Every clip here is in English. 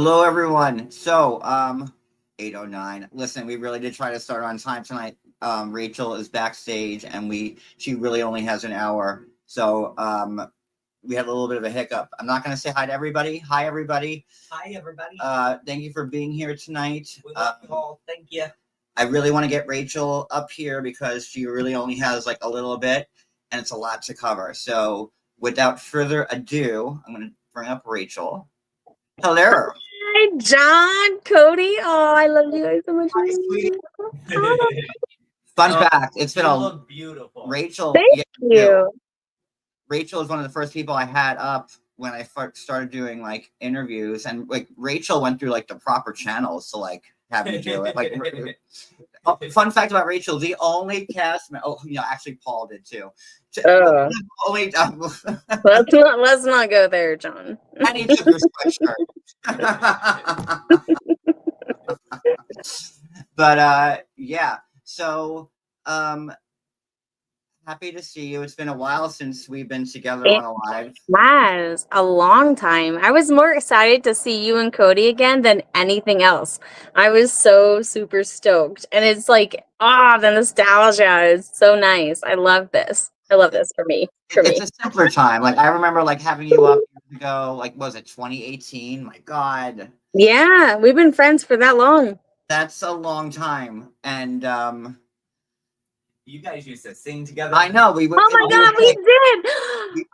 Hello, everyone. So, 8:09. Listen, we really did try to start on time tonight. Rachel is backstage, and she really only has an hour. So, we had a little bit of a hiccup. I'm not going to say hi to everybody. Hi, everybody. Hi, everybody. Thank you for being here tonight. We love you all. Thank you. I really want to get Rachel up here because she really only has like a little bit, and it's a lot to cover. So, without further ado, I'm going to bring up Rachel. Hello. Hi, John, Cody. Oh, I love you guys so much. Hi, sweetie. Fun fact: it's been You look beautiful. Rachel. Thank you. Rachel is one of the first people I had up when I first started doing like interviews, and like Rachel went through like the proper channels to like have me do it. Like, fun fact about Rachel: the only cast. Actually, Paul did too. Only. Let's not go there, John. I need to your sweatshirt. But yeah. So happy to see you. It's been a while since we've been together on a live. Yes, a long time. I was more excited to see you and Cody again than anything else. I was so super stoked. And it's like, the nostalgia is so nice. I love this. I love this for me. It's a simpler time. Like I remember like having you up years ago, like was it 2018? My God. Yeah, we've been friends for that long. That's a long time. And you guys used to sing together. I know. We did.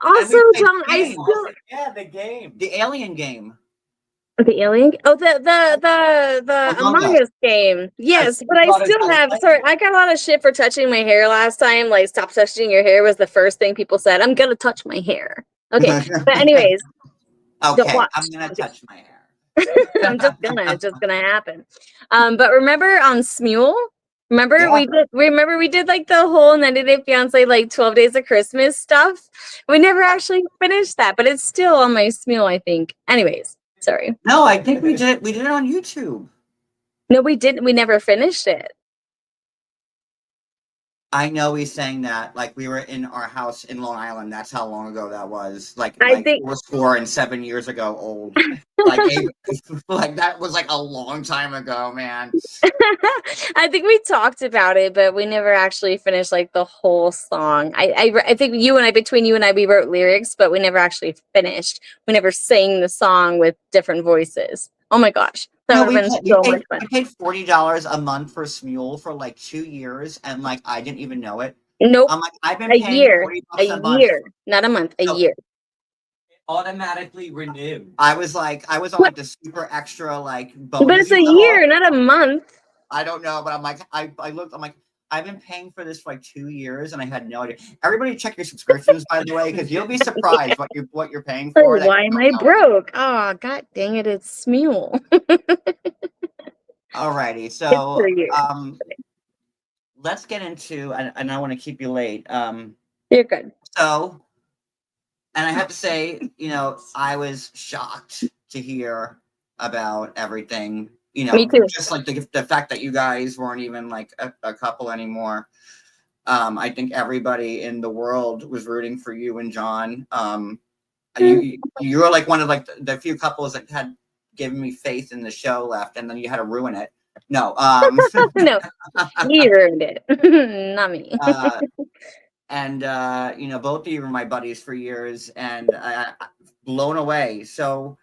Also, John, the game. The Alien game. The Alien? Oh, the Among Us game. Yes, but I still have. Sorry, I got a lot of shit for touching my hair last time. Like, stop touching your hair was the first thing people said. I'm gonna touch my hair. Okay, but anyways. Okay, I'm gonna touch my hair. It's just gonna happen. But remember on Smule? Remember we did like the whole 90 Day Fiance like 12 Days of Christmas stuff. We never actually finished that, but it's still on my Smule, I think. Anyways, sorry. No, I think we did it on YouTube. No, we didn't. We never finished it. I know he's saying that like we were in our house in Long Island. That's how long ago that was. I think it was 4 and 7 years ago old. like that was like a long time ago, man. I think we talked about it, but we never actually finished like the whole song. I think between you and I, we wrote lyrics, but we never actually finished. We never sang the song with different voices. Oh my gosh. That would have been so much fun. I paid $40 a month for Smule for like 2 years, and like I didn't even know it. Nope. I'm like, I've been paying $40 a year, not a month, a year. Automatically renewed. I was on like the super extra like bonus. But it's a year, not a month. I don't know, but I'm like, I looked, I'm like, I've been paying for this for like 2 years, and I had no idea. Everybody, check your subscriptions, by the way, because you'll be surprised what you're paying for. Why am I broke? Oh, god dang it! It's Smule. Alrighty, so let's get into, and I want to keep you late. You're good. So, and I have to say, I was shocked to hear about everything. Me too. Just like the fact that you guys weren't even like a couple anymore. I think everybody in the world was rooting for you and John. You were like one of like the few couples that had given me faith in the show left, and then you had to ruin it. No, no, he ruined it, not me. And both of you were my buddies for years, and blown away. So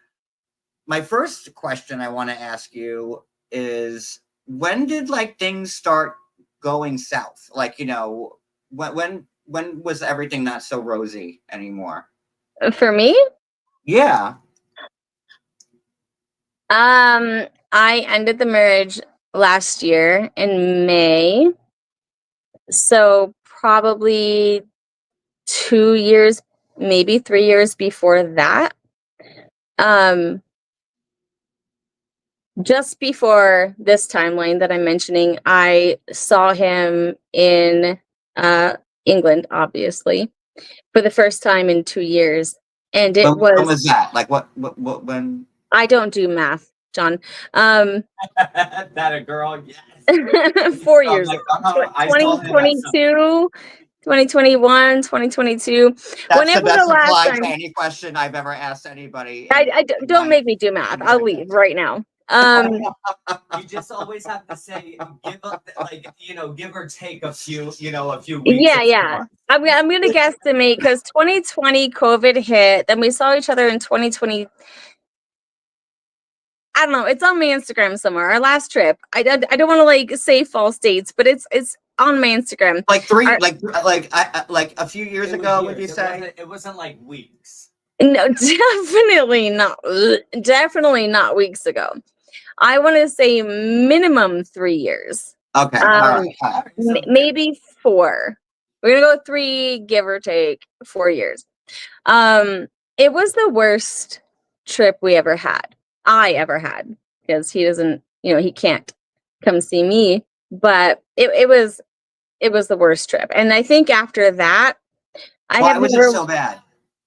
my first question I want to ask you is, when did like things start going south? Like, when was everything not so rosy anymore? For me? Yeah. I ended the marriage last year in May. So probably 2 years, maybe 3 years before that. Just before this timeline that I'm mentioning, I saw him in England, obviously, for the first time in 2 years. And it was... When was that? Like what when? I don't do math, John. That a girl? Yes. 4 years ago. 2022. 2021, 2022. That's Whenever the best the last reply time, to any question I've ever asked anybody. don't make me do math. I'll leave right now. You just always have to say give up, like, give or take a few weeks. Yeah. I'm gonna guesstimate because 2020 COVID hit, then we saw each other in 2020. I don't know. It's on my Instagram somewhere. Our last trip. I don't want to like say false dates, but it's on my Instagram. Like three, Our- like a few years It was ago. years. Would you say? It wasn't like weeks. No, definitely not. Definitely not weeks ago. I want to say minimum 3 years. Okay. All right. Maybe 4. We're gonna go 3, give or take 4 years. It was the worst trip we ever had. I ever had, because he doesn't, he can't come see me. But it was the worst trip. And I think after that, Why was it so bad?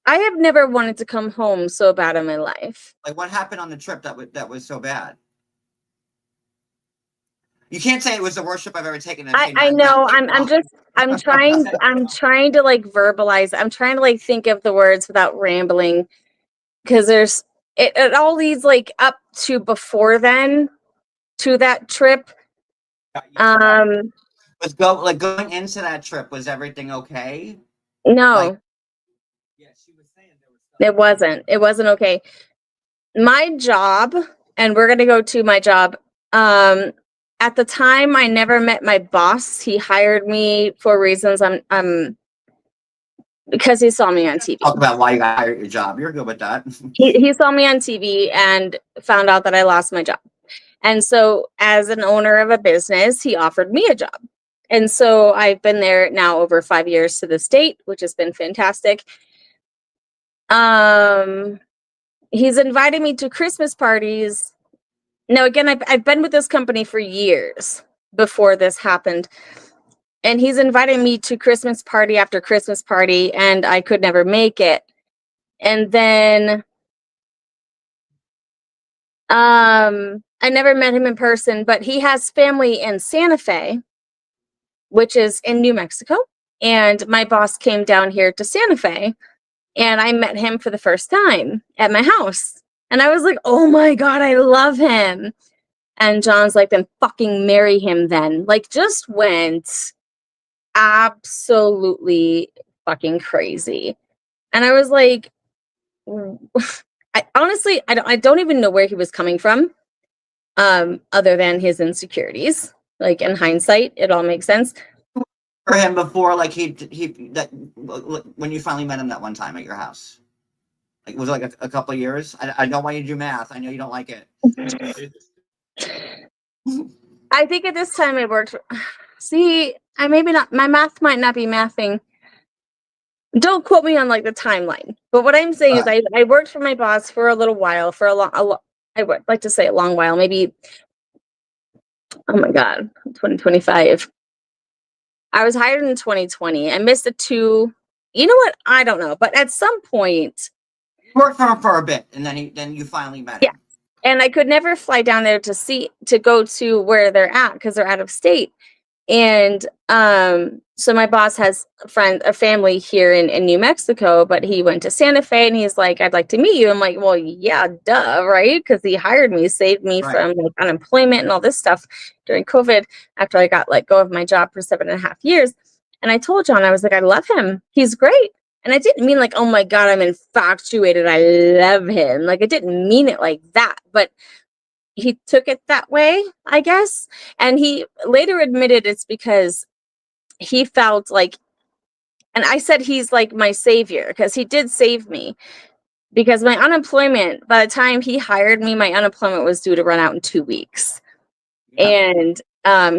I have never wanted to come home so bad in my life. Like, what happened on the trip that was so bad? You can't say it was the worst trip I've ever taken. I know. I'm trying to like verbalize. I'm trying to like think of the words without rambling, because there's it all leads like up to before then, to that trip. Going into that trip, was everything okay? No, Yeah, she was saying there was stuff. it wasn't okay. My job, and we're gonna go to my job. At the time, I never met my boss. He hired me for reasons because he saw me on TV. Talk about why you got hired at your job. You're good with that. He saw me on TV and found out that I lost my job. And so as an owner of a business, he offered me a job. And so I've been there now over 5 years to this date, which has been fantastic. He's invited me to Christmas parties. Now, again, I've been with this company for years before this happened. And he's invited me to Christmas party after Christmas party, and I could never make it. And then I never met him in person, but he has family in Santa Fe, which is in New Mexico. And my boss came down here to Santa Fe, and I met him for the first time at my house. And I was like, oh my God, I love him. And John's like, then fucking marry him then. Like, just went absolutely fucking crazy. And I was like, I don't even know where he was coming from, other than his insecurities. Like, in hindsight, it all makes sense. For him before, like when you finally met him that one time at your house, like, was it like a couple of years? I don't want you to do math. I know you don't like it. I think at this time it worked. See, my math might not be mathing. Don't quote me on like the timeline, but what I'm saying is I worked for my boss for a little while, I would like to say a long while, maybe, oh my God, 2025. I was hired in 2020. I missed it too. You know what? I don't know, but at some point, You worked for him for a bit, and then you finally met him. and I could never fly down there to go to where they're at, because they're out of state. And so my boss has a family here in New Mexico, but he went to Santa Fe and he's like, I'd like to meet you. I'm like, well, yeah, duh, right? Because he hired me, saved me from like unemployment and all this stuff during COVID after I got let go of my job for 7.5 years. And I told John, I was like, I love him. He's great. And I didn't mean like, oh my God, I'm infatuated. I love him. Like, I didn't mean it like that, but he took it that way, I guess. And he later admitted it's because he felt like, and I said he's like my savior, because he did save me. Because my unemployment, by the time he hired me, my unemployment was due to run out in 2 weeks. Yeah. And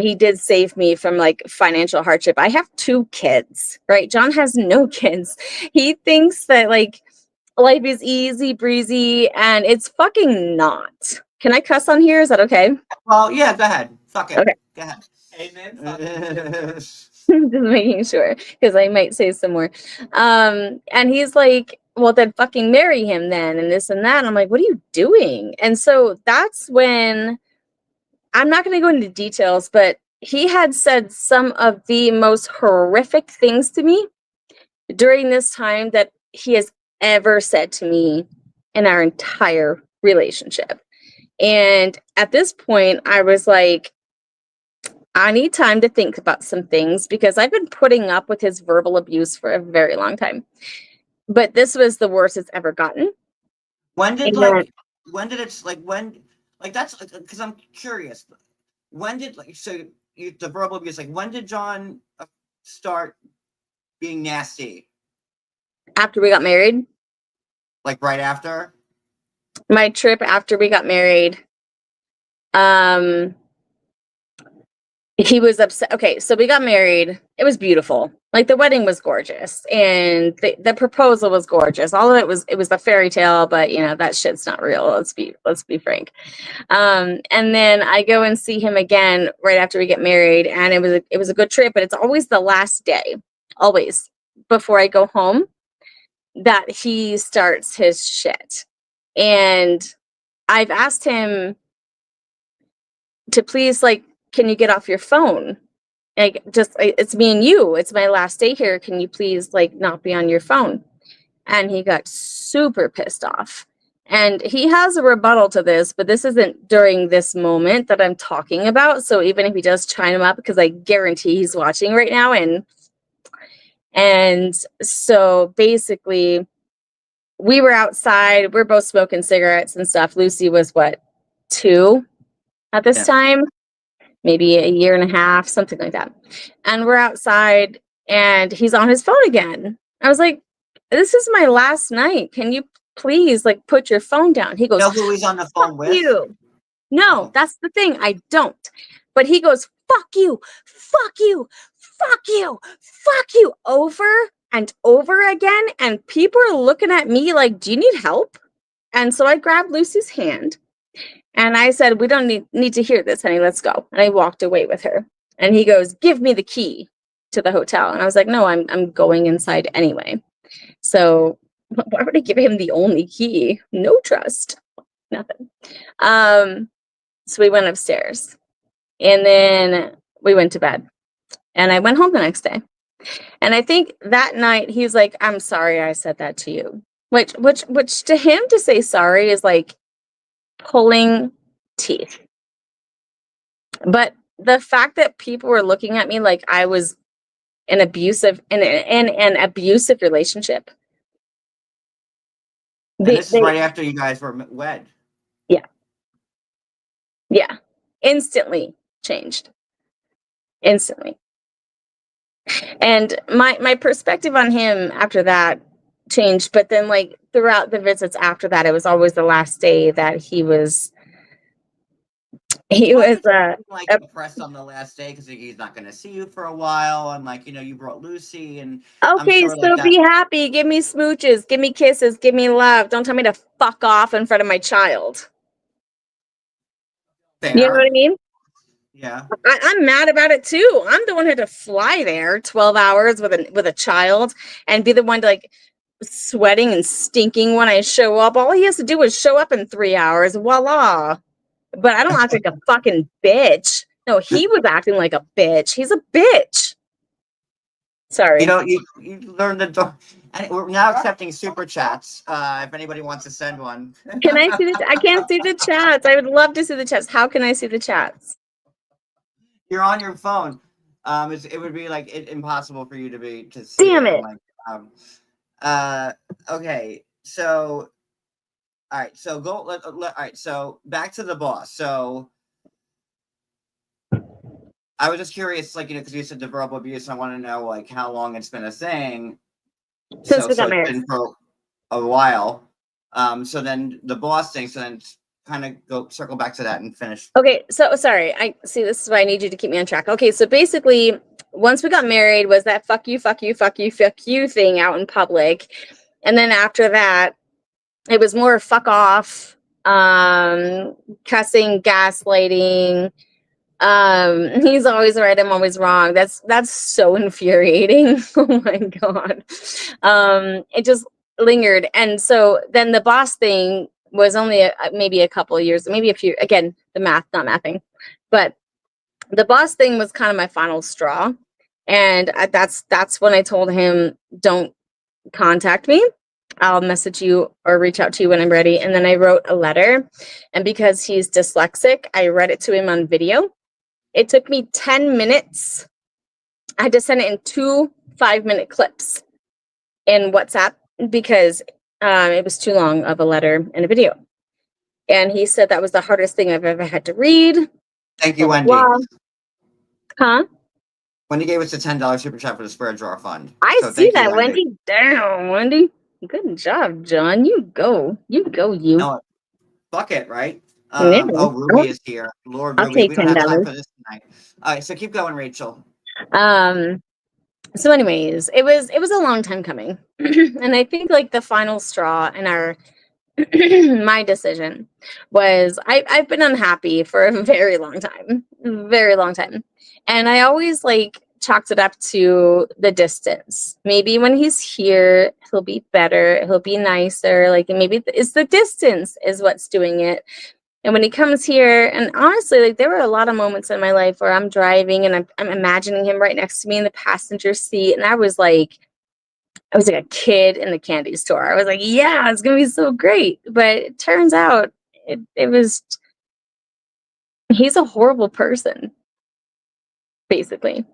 he did save me from like financial hardship. I have 2 kids, right? John has no kids. He thinks that like life is easy breezy, and it's fucking not. Can I cuss on here? Is that okay? Well, yeah, go ahead. Fuck it. Okay. Go ahead. Amen. Just making sure, because I might say some more. And he's like, well, then fucking marry him then, and this and that. And I'm like, what are you doing? And so that's when, I'm not going to go into details, but he had said some of the most horrific things to me during this time that he has ever said to me in our entire relationship. And at this point, I was like, I need time to think about some things because I've been putting up with his verbal abuse for a very long time. But this was the worst it's ever gotten. When did And that's because I'm curious. When did the verbal abuse, like when did John start being nasty? after we got married, Like right after? my trip after we got married, he was upset. Okay, so we got married. It was beautiful. Like the wedding was gorgeous and the proposal was gorgeous. All of it was a fairy tale, but you know, that shit's not real. Let's be frank. And then I go and see him again right after we get married, and it was a good trip, but it's always the last day, always before I go home, that he starts his shit. And I've asked him to please, like, can you get off your phone? Like, just, it's me and you. It's my last day here. Can you please, like, not be on your phone? And he got super pissed off. And he has a rebuttal to this, but this isn't during this moment that I'm talking about. So even if he does chime him up, because I guarantee he's watching right now. And so basically, we were outside. We're both smoking cigarettes and stuff. Lucy was what, 2 at this time? Maybe a year and a half, something like that. And we're outside and he's on his phone again. I was like, this is my last night. Can you please, like, put your phone down? He goes, You know who he's on the phone with? you. No, that's the thing. I don't. But he goes, fuck you, fuck you, fuck you, fuck you, over and over again. And people are looking at me like, do you need help? And so I grabbed Lucy's hand and I said, we don't need to hear this, honey. Let's go. And I walked away with her. And he goes, give me the key to the hotel. And I was like, no, I'm going inside anyway. So why would I give him the only key? No trust. Nothing. So we went upstairs. And then we went to bed. And I went home the next day. And I think that night he was like, I'm sorry I said that to you. Which to him to say sorry is like pulling teeth. But the fact that people were looking at me like I was in an abusive relationship. This is right after you guys were wed. Yeah. Yeah. Instantly changed. Instantly. And my perspective on him after that changed, but then like throughout the visits after that, it was always the last day that he was like depressed on the last day because he's not going to see you for a while, and like, you know, you brought Lucy, and okay, sure, so like, be happy, give me smooches, give me kisses, give me love. Don't tell me to fuck off in front of my child. Fair. You know what I mean? Yeah. I'm mad about it too. I'm the one who had to fly there 12 hours with a child and be the one to like sweating and stinking when I show up. All he has to do is show up in 3 hours. Voila. But I don't act like a fucking bitch. No, he was acting like a bitch. He's a bitch. Sorry. You know, you learned the. We're now accepting super chats. If anybody wants to send one. Can I see I can't see the chats. I would love to see the chats. How can I see the chats? You're on your phone. It would be like impossible for you to see. Damn it. Okay. So. All right. So go. All right. So back to the boss. So. I was just curious, like, you know, because you said the verbal abuse, I want to know, like, how long it's been a thing. Since we got married. It's been for a while. So then the boss thing, so then kind of circle back to that and finish. Okay, so sorry. I see, this is why I need you to keep me on track. Okay, so basically, once we got married was that fuck you thing out in public. And then after that, it was more fuck off, cussing, gaslighting. He's always right, I'm always wrong. That's so infuriating. Oh my god. It just lingered. And so then the boss thing was only maybe a couple of years, maybe a few, again, the math, not mathing, but the boss thing was kind of my final straw. And that's when I told him, don't contact me. I'll message you or reach out to you when I'm ready. And then I wrote a letter. And because he's dyslexic, I read it to him on video. It took me 10 minutes. I had to send it in 2 5-minute clips in WhatsApp because it was too long of a letter and a video. And he said that was the hardest thing I've ever had to read. Thank you, Blah, Wendy. blah, blah. Huh? Wendy gave us a $10 super chat for the Spare Drawer Fund. I So see thank you, that, Wendy. Damn, Wendy. Good job, John. You go. You go, you. No, fuck it, right? Yeah. Oh, Ruby is here. Lord, I'll Ruby, take we don't have time $10. for this tonight. All right, so keep going, Rachel. So anyways, it was a long time coming. And I think like the final straw in our my decision was I've been unhappy for a very long time. Very long time. And I always like chalked it up to the distance. Maybe when he's here, he'll be better, he'll be nicer. Like maybe it's the distance is what's doing it. And when he comes here, and honestly, like there were a lot of moments in my life where I'm driving and I'm imagining him right next to me in the passenger seat. And I was like a kid in the candy store. I was like, yeah, it's going to be so great. But it turns out it was, he's a horrible person, basically.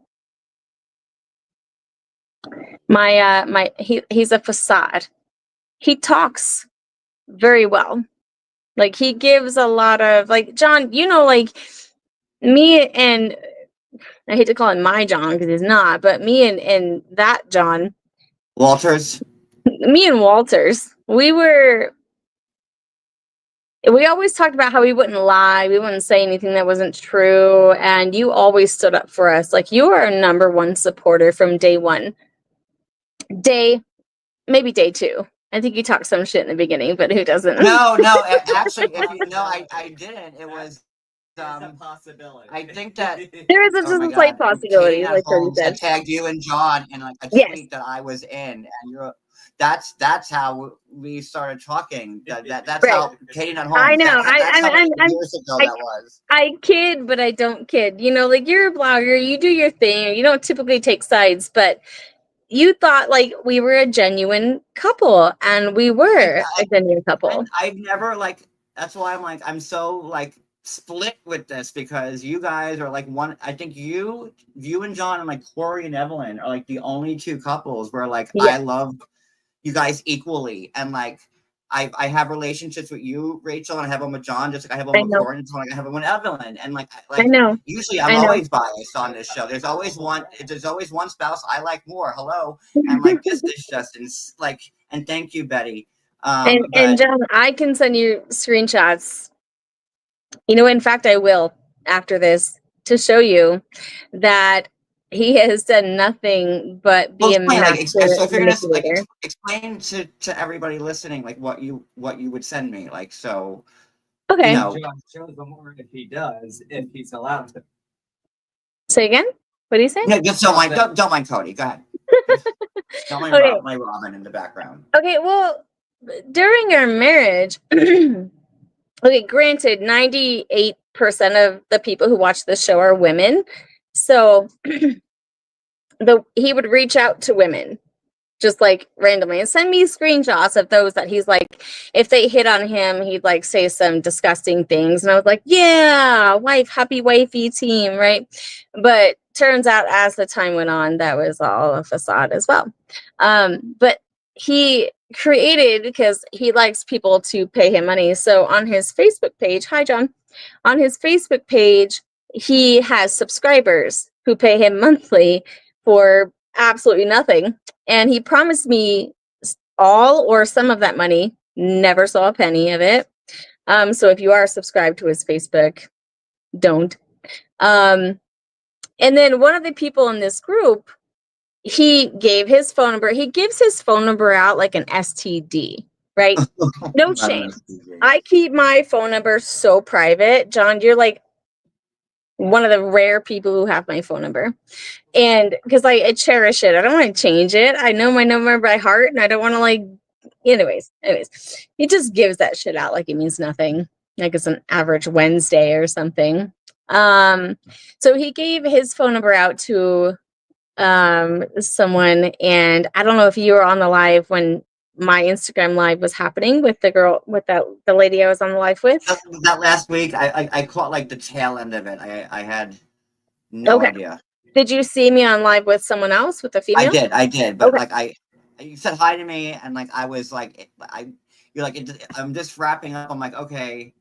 He's a facade. He talks very well. Like he gives a lot of, like, John, like me and I hate to call him my John because he's not, but me and that John. Walters. Me and Walters, we always talked about how we wouldn't lie, we wouldn't say anything that wasn't true, and you always stood up for us. Like you are a number one supporter from day one. Maybe day 2. I think you talked some shit in the beginning, but who doesn't? No, actually, I didn't. It was a possibility. I think that There is oh a slight possibility, Katie like Cody Holmes said. had tagged you and John in like a Yes. tweet that I was in, and that's how we started talking. That's Right. how Katie Holmes. I know. That's how many years ago that was. I kid, but I don't kid. Like you're a blogger, you do your thing. You don't typically take sides, but you thought like we were a genuine couple, and we were a genuine couple. I've never like. That's why I'm so like split with this, because you guys are like one. I think you and John and like Corey and Evelyn are like the only 2 couples where like I love you guys equally, and like I have relationships with you, Rachel, and I have them with John, just like I have them with Corey, and like I have them with Evelyn, and like I know. Usually I'm always biased on this show. There's always one spouse I like more. Hello, and like this is just like, and thank you, Betty. And John, I can send you screenshots. In fact, I will after this to show you that he has done nothing but be a master so if you're gonna like manipulator. explain to everybody listening like what you would send me, like, so Okay. John shows them more if he does, if he's allowed to. Say again? What do you say? Yeah, just don't mind Cody. Go ahead. Don't mind my Robin in the background. Okay, well, during our marriage, okay, granted, 98% of the people who watch the show are women. So he would reach out to women just like randomly and send me screenshots of those that he's like, if they hit on him, he'd like say some disgusting things. And I was like, yeah, happy wifey team, right? But turns out as the time went on, that was all a facade as well. But he created, because he likes people to pay him money. So on his Facebook page, hi John, on his Facebook page, he has subscribers who pay him monthly for absolutely nothing. And he promised me all or some of that money. Never saw a penny of it. So if you are subscribed to his Facebook, don't. And then one of the people in this group, he gave his phone number. He gives his phone number out like an STD, right? No shame. I keep my phone number so private. John, you're like one of the rare people who have my phone number. And because I cherish it. I don't want to change it. I know my number by heart, and I don't want to like, anyways, he just gives that shit out like it means nothing. Like it's an average Wednesday or something. So he gave his phone number out to someone, and I don't know if you were on the live when my Instagram live was happening with the girl, with the lady I was on the live with. That last week, I caught like the tail end of it. I had no Okay. idea. Did you see me on live with someone else, with a female? I did, but Okay. like you said hi to me, and like I was like, you're like, I'm just wrapping up. I'm like, okay,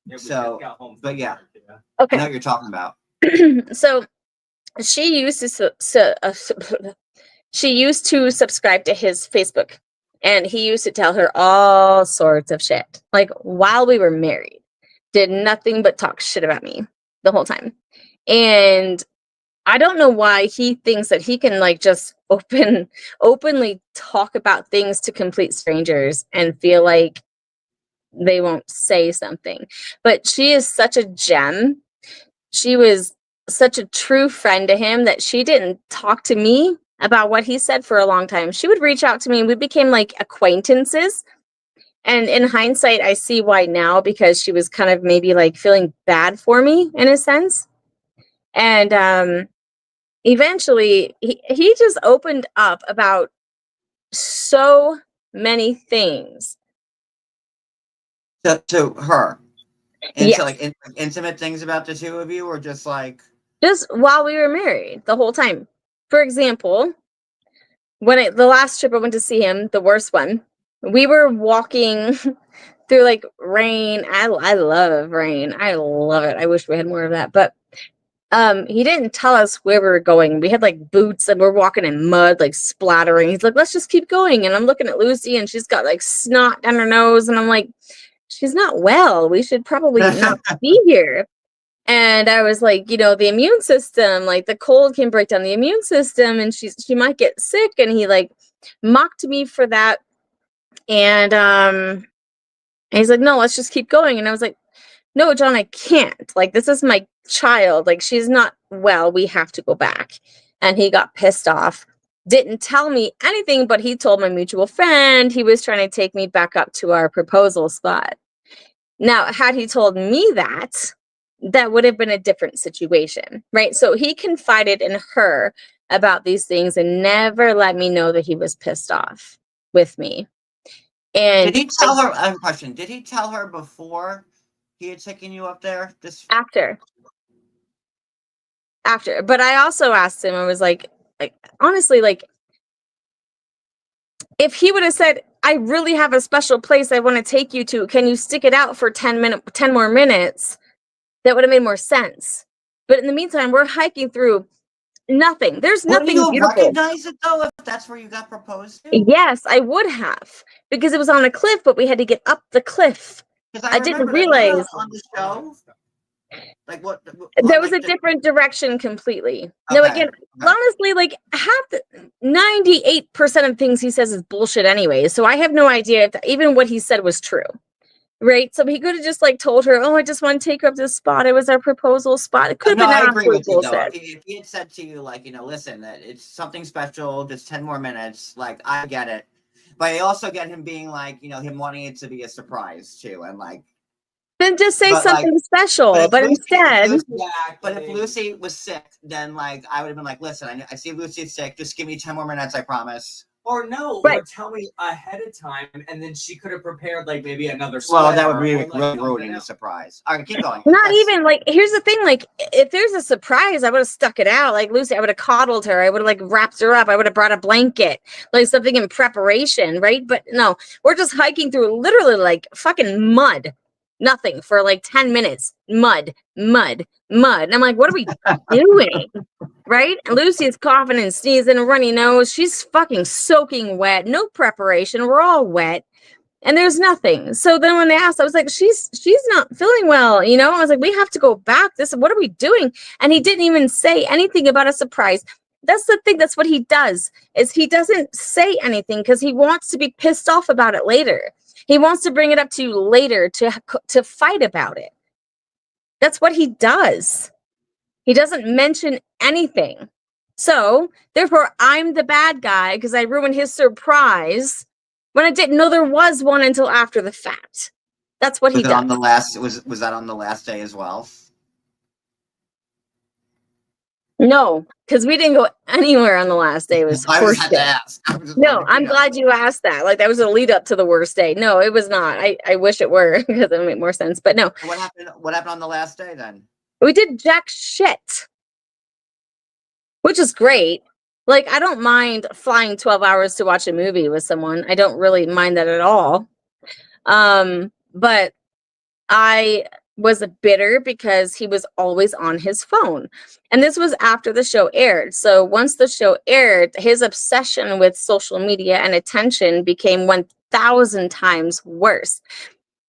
Yeah, we so, just got home but from yeah, work, yeah. I know Okay. what you're talking about. So she used to she used to subscribe to his Facebook, and he used to tell her all sorts of shit. Like while we were married, did nothing but talk shit about me the whole time. And I don't know why he thinks that he can like just openly talk about things to complete strangers and feel like they won't say something. But she is such a gem. She was such a true friend to him that she didn't talk to me about what he said for a long time. She would reach out to me and we became like acquaintances. And in hindsight, I see why now, because she was kind of maybe like feeling bad for me in a sense. And eventually he just opened up about so many things. To her, and Yes. so like intimate things about the two of you, or just like Just while we were married the whole time. For example, when the last trip I went to see him, the worst one, we were walking through like rain. I love rain. I love it. I wish we had more of that. But he didn't tell us where we were going. We had like boots and we're walking in mud, like splattering. He's like, let's just keep going. And I'm looking at Lucy and she's got like snot down her nose. And I'm like, she's not well. We should probably not be here. And I was like, the immune system, like the cold can break down the immune system and she might get sick. And he like mocked me for that. And he's like, no, let's just keep going. And I was like, no, John, I can't. Like, this is my child. Like, she's not well. We have to go back. And he got pissed off. Didn't tell me anything, but he told my mutual friend he was trying to take me back up to our proposal spot. Now, had he told me that, that would have been a different situation, right? So he confided in her about these things and never let me know that he was pissed off with me. And did he tell her? I have a question. Did he tell her before he had taken you up there? after, but I also asked him, I was like honestly, like, if he would have said, I really have a special place I want to take you to, can you stick it out for 10 more minutes? That would have made more sense. But in the meantime, we're hiking through nothing. There's Wouldn't nothing you have beautiful. recognized it though, if that's where you got proposed to? Yes, I would have, because it was on a cliff, but we had to get up the cliff. Because I didn't realize on the show. Like what? there was a different direction completely. No, Okay, again, okay. honestly, like 98% of things he says is bullshit anyway. So I have no idea if even what he said was true. Right. So he could have just like told her, oh, I just want to take her up to this spot. It was our proposal spot. It could have No, been I agree absolute with you though. bullshit. If he had said to you, like, listen, that it's something special, just 10 more minutes, like, I get it. But I also get him being like, him wanting it to be a surprise too. And like, Then just say but, something like, special. But instead, but if Lucy was sick, then like I would have been like, listen, I see Lucy's sick. Just give me 10 more minutes, I promise. Or no, right. or tell me ahead of time, and then she could have prepared like maybe another. Well, that would be like, really ruining the surprise. All right, keep going. Not even like, here's the thing, like if there's a surprise, I would have stuck it out. Like Lucy, I would have coddled her. I would have like wrapped her up. I would have brought a blanket, like something in preparation, right? But no, we're just hiking through literally like fucking mud. Nothing for like 10 minutes. Mud. And I'm like, what are we doing? Right? And Lucy's coughing and sneezing and runny nose. She's fucking soaking wet. No preparation. We're all wet. And there's nothing. So then when they asked, I was like, she's not feeling well. I was like, we have to go back. What are we doing? And he didn't even say anything about a surprise. That's the thing. That's what he does, is he doesn't say anything because he wants to be pissed off about it later. He wants to bring it up to you later to fight about it. That's what he does. He doesn't mention anything. So therefore, I'm the bad guy because I ruined his surprise when I didn't know there was one until after the fact. That's what he does. Was that on the last day as well? No, because we didn't go anywhere on the last day. It was I just had to horseshit. ask. I was just No, wondering, I'm glad you asked that. Like that was a lead up to the worst day. No, it was not. I wish it were because it would make more sense. But no, What happened? What happened on the last day then? we did jack shit, which is great. Like I don't mind flying 12 hours to watch a movie with someone. I don't really mind that at all. But I was bitter because he was always on his phone. And this was after the show aired. So once the show aired, his obsession with social media and attention became 1,000 times worse.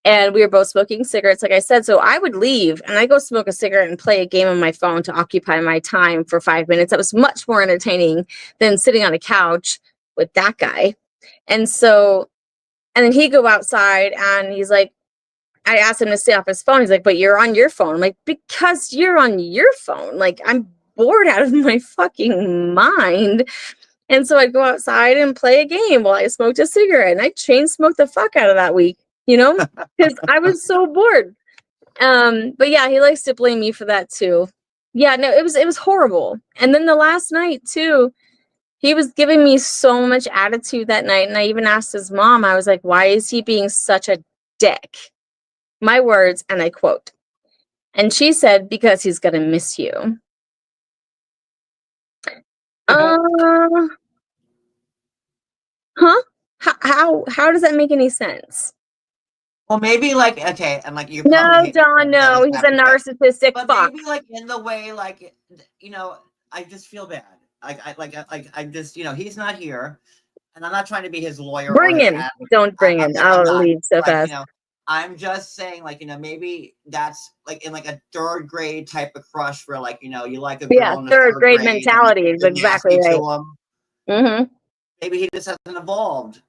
And we were both smoking cigarettes, like I said. So I would leave and I go smoke a cigarette and play a game on my phone to occupy my time for 5 minutes. That was much more entertaining than sitting on a couch with that guy. And so, and then he'd go outside and he's like, I asked him to stay off his phone. He's like, but you're on your phone. I'm like, because you're on your phone. Like, I'm bored out of my fucking mind. And so I'd go outside and play a game while I smoked a cigarette. And I chain smoked the fuck out of that week, you know, because I was so bored. But yeah, he likes to blame me for that too. Yeah, no, it was horrible. And then the last night too, he was giving me so much attitude that night. And I even asked his mom, I was like, why is he being such a dick? My words, and I quote. And she said, because he's going to miss you. Huh? How does that make any sense? Well, maybe like okay, and like you probably No, hate John, that no. this He's a happened, narcissistic but fuck. maybe like in the way like you know, I just feel bad. I just he's not here, and I'm not trying to be his lawyer or Bring his him. advocate. Don't bring him. I'm I'll not. leave so Like fast. I'm just saying like maybe that's like in like a third grade type of crush where like you like a Yeah, girl in the third grade and mentality is you're exactly nasty right. to him. Mm-hmm. Maybe he just hasn't evolved.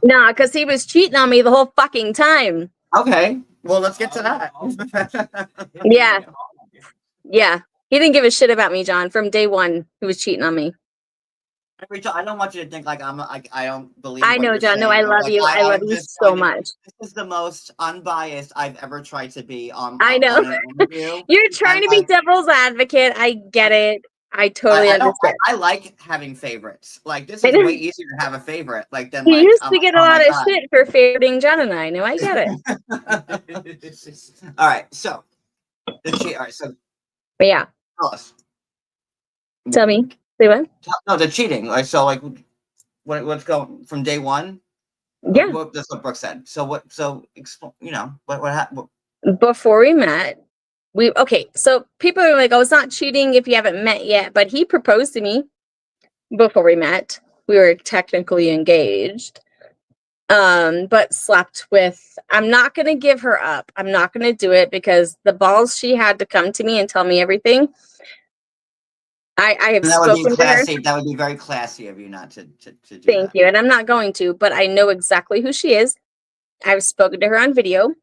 Nah, because he was cheating on me the whole fucking time. Okay, well let's get to that. Yeah. Yeah. He didn't give a shit about me, John. From day one, he was cheating on me. Rachel, I don't want you to think like I'm like I don't believe. I what know, you're John. No, saying, I but, love like, you. I love I'm you just so trying to- much. This is the most unbiased I've ever tried to be on. I know. On an interview. You're trying to be devil's advocate. I get it. I totally understand. I like having favorites. Like this I is know. way easier to have a favorite. Like than He like used I'm to like, get a oh lot my of God. shit for favoriting John and I. No, I get it. All right, so all right, so But yeah, tell us. tell me. Say what? No, the cheating. Like so, like what's going from day one? Yeah. That's what Brooke said. So what? So what happened? Before we met, so people are like, oh, it's not cheating if you haven't met yet. But he proposed to me before we met. We were technically engaged. But slept with, I'm not gonna give her up. I'm not gonna do it because the balls she had to come to me and tell me everything. I have That would be spoken to her. classy. That would be very classy of you not to do Thank that. you. And I'm not going to, but I know exactly who she is. I've spoken to her on video.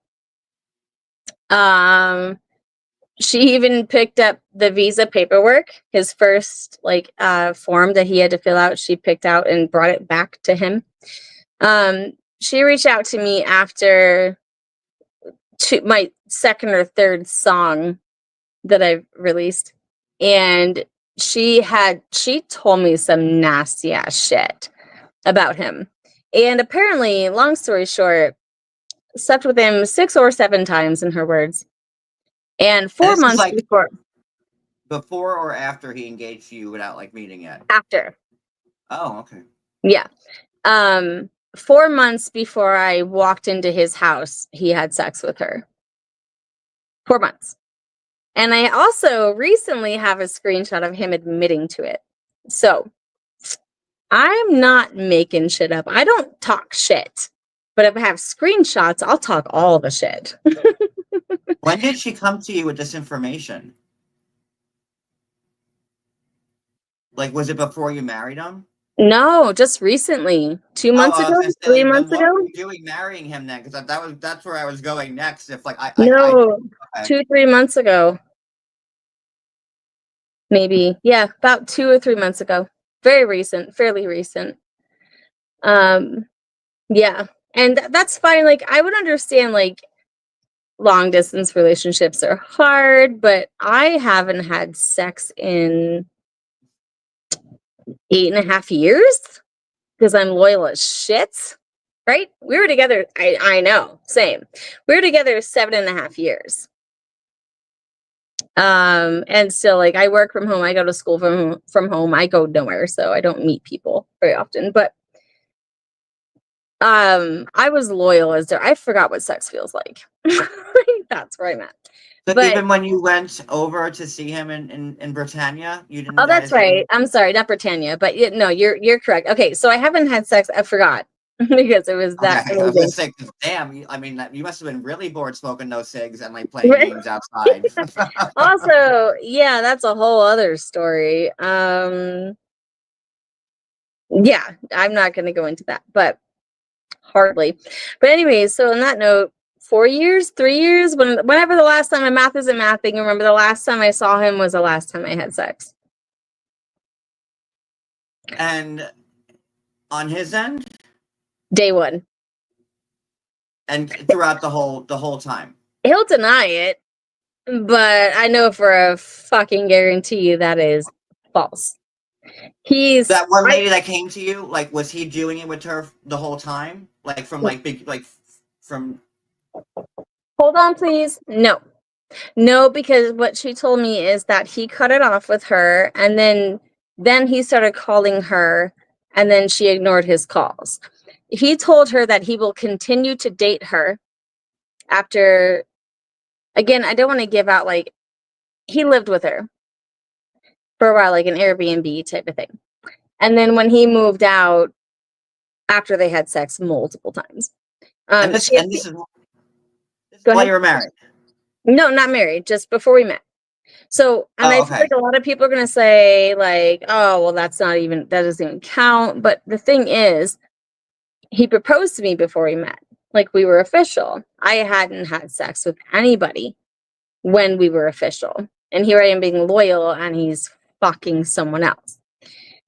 She even picked up the visa paperwork, his first form that he had to fill out. She picked out and brought it back to him. She reached out to me after my second or third song that I've released, and she told me some nasty ass shit about him. And apparently, long story short, slept with him 6 or 7 times in her words. And 4 months before or after he engaged you without like meeting yet? After. Oh, okay. Yeah. 4 months before I walked into his house, he had sex with her. 4 months. And I also recently have a screenshot of him admitting to it. So I'm not making shit up. I don't talk shit. But if I have screenshots, I'll talk all the shit. When did she come to you with this information? Like, was it before you married him? No, just recently. 2 months ago? 3 months what ago? were you doing marrying him then? Because that's where I was going next. If like No, okay. 2-3 months ago. Maybe. Yeah, about 2 or 3 months ago. Very recent, fairly recent. Yeah. And that's fine. Like, I would understand, like, long distance relationships are hard, but I haven't had sex in 8.5 years because I'm loyal as shit. Right? We were together. I know. Same. We were together 7.5 years. And still, like, I work from home. I go to school from home. I go nowhere, so I don't meet people very often. But I was loyal as I forgot what sex feels like. That's where I'm at. So But even when you went over to see him in Britannia, you didn't. oh, that's right. I'm sorry, not Britannia, but no, you're correct. Okay, so I haven't had sex. I forgot because it was that Okay, I was gonna amazing. say, 'cause damn, I mean, you must have been really bored smoking those cigs and like playing games outside. Also, yeah, that's a whole other story. Yeah, I'm not going to go into that, but hardly. But anyways, so on that note, 4 years, 3 years, whenever the last time, my math isn't mathing. Remember, the last time I saw him was the last time I had sex. And on his end, Day one. and throughout the whole time. He'll deny it, but I know for a fucking guarantee that is false. That one lady that came to you, like, was he doing it with her the whole time? Like from like big, like from. Hold on, please. No, because what she told me is that he cut it off with her, and then he started calling her, and then she ignored his calls. He told her that he will continue to date her after. Again, I don't want to give out, like, he lived with her for a while, like an Airbnb type of thing. And then when he moved out, after they had sex multiple times. And this is Go while ahead. you were married. No, not married, just before we met. So, and I feel okay. like a lot of people are going to say, like, oh, well, that doesn't even count. But the thing is, he proposed to me before we met. Like, we were official. I hadn't had sex with anybody when we were official. And here I am being loyal, and he's fucking someone else.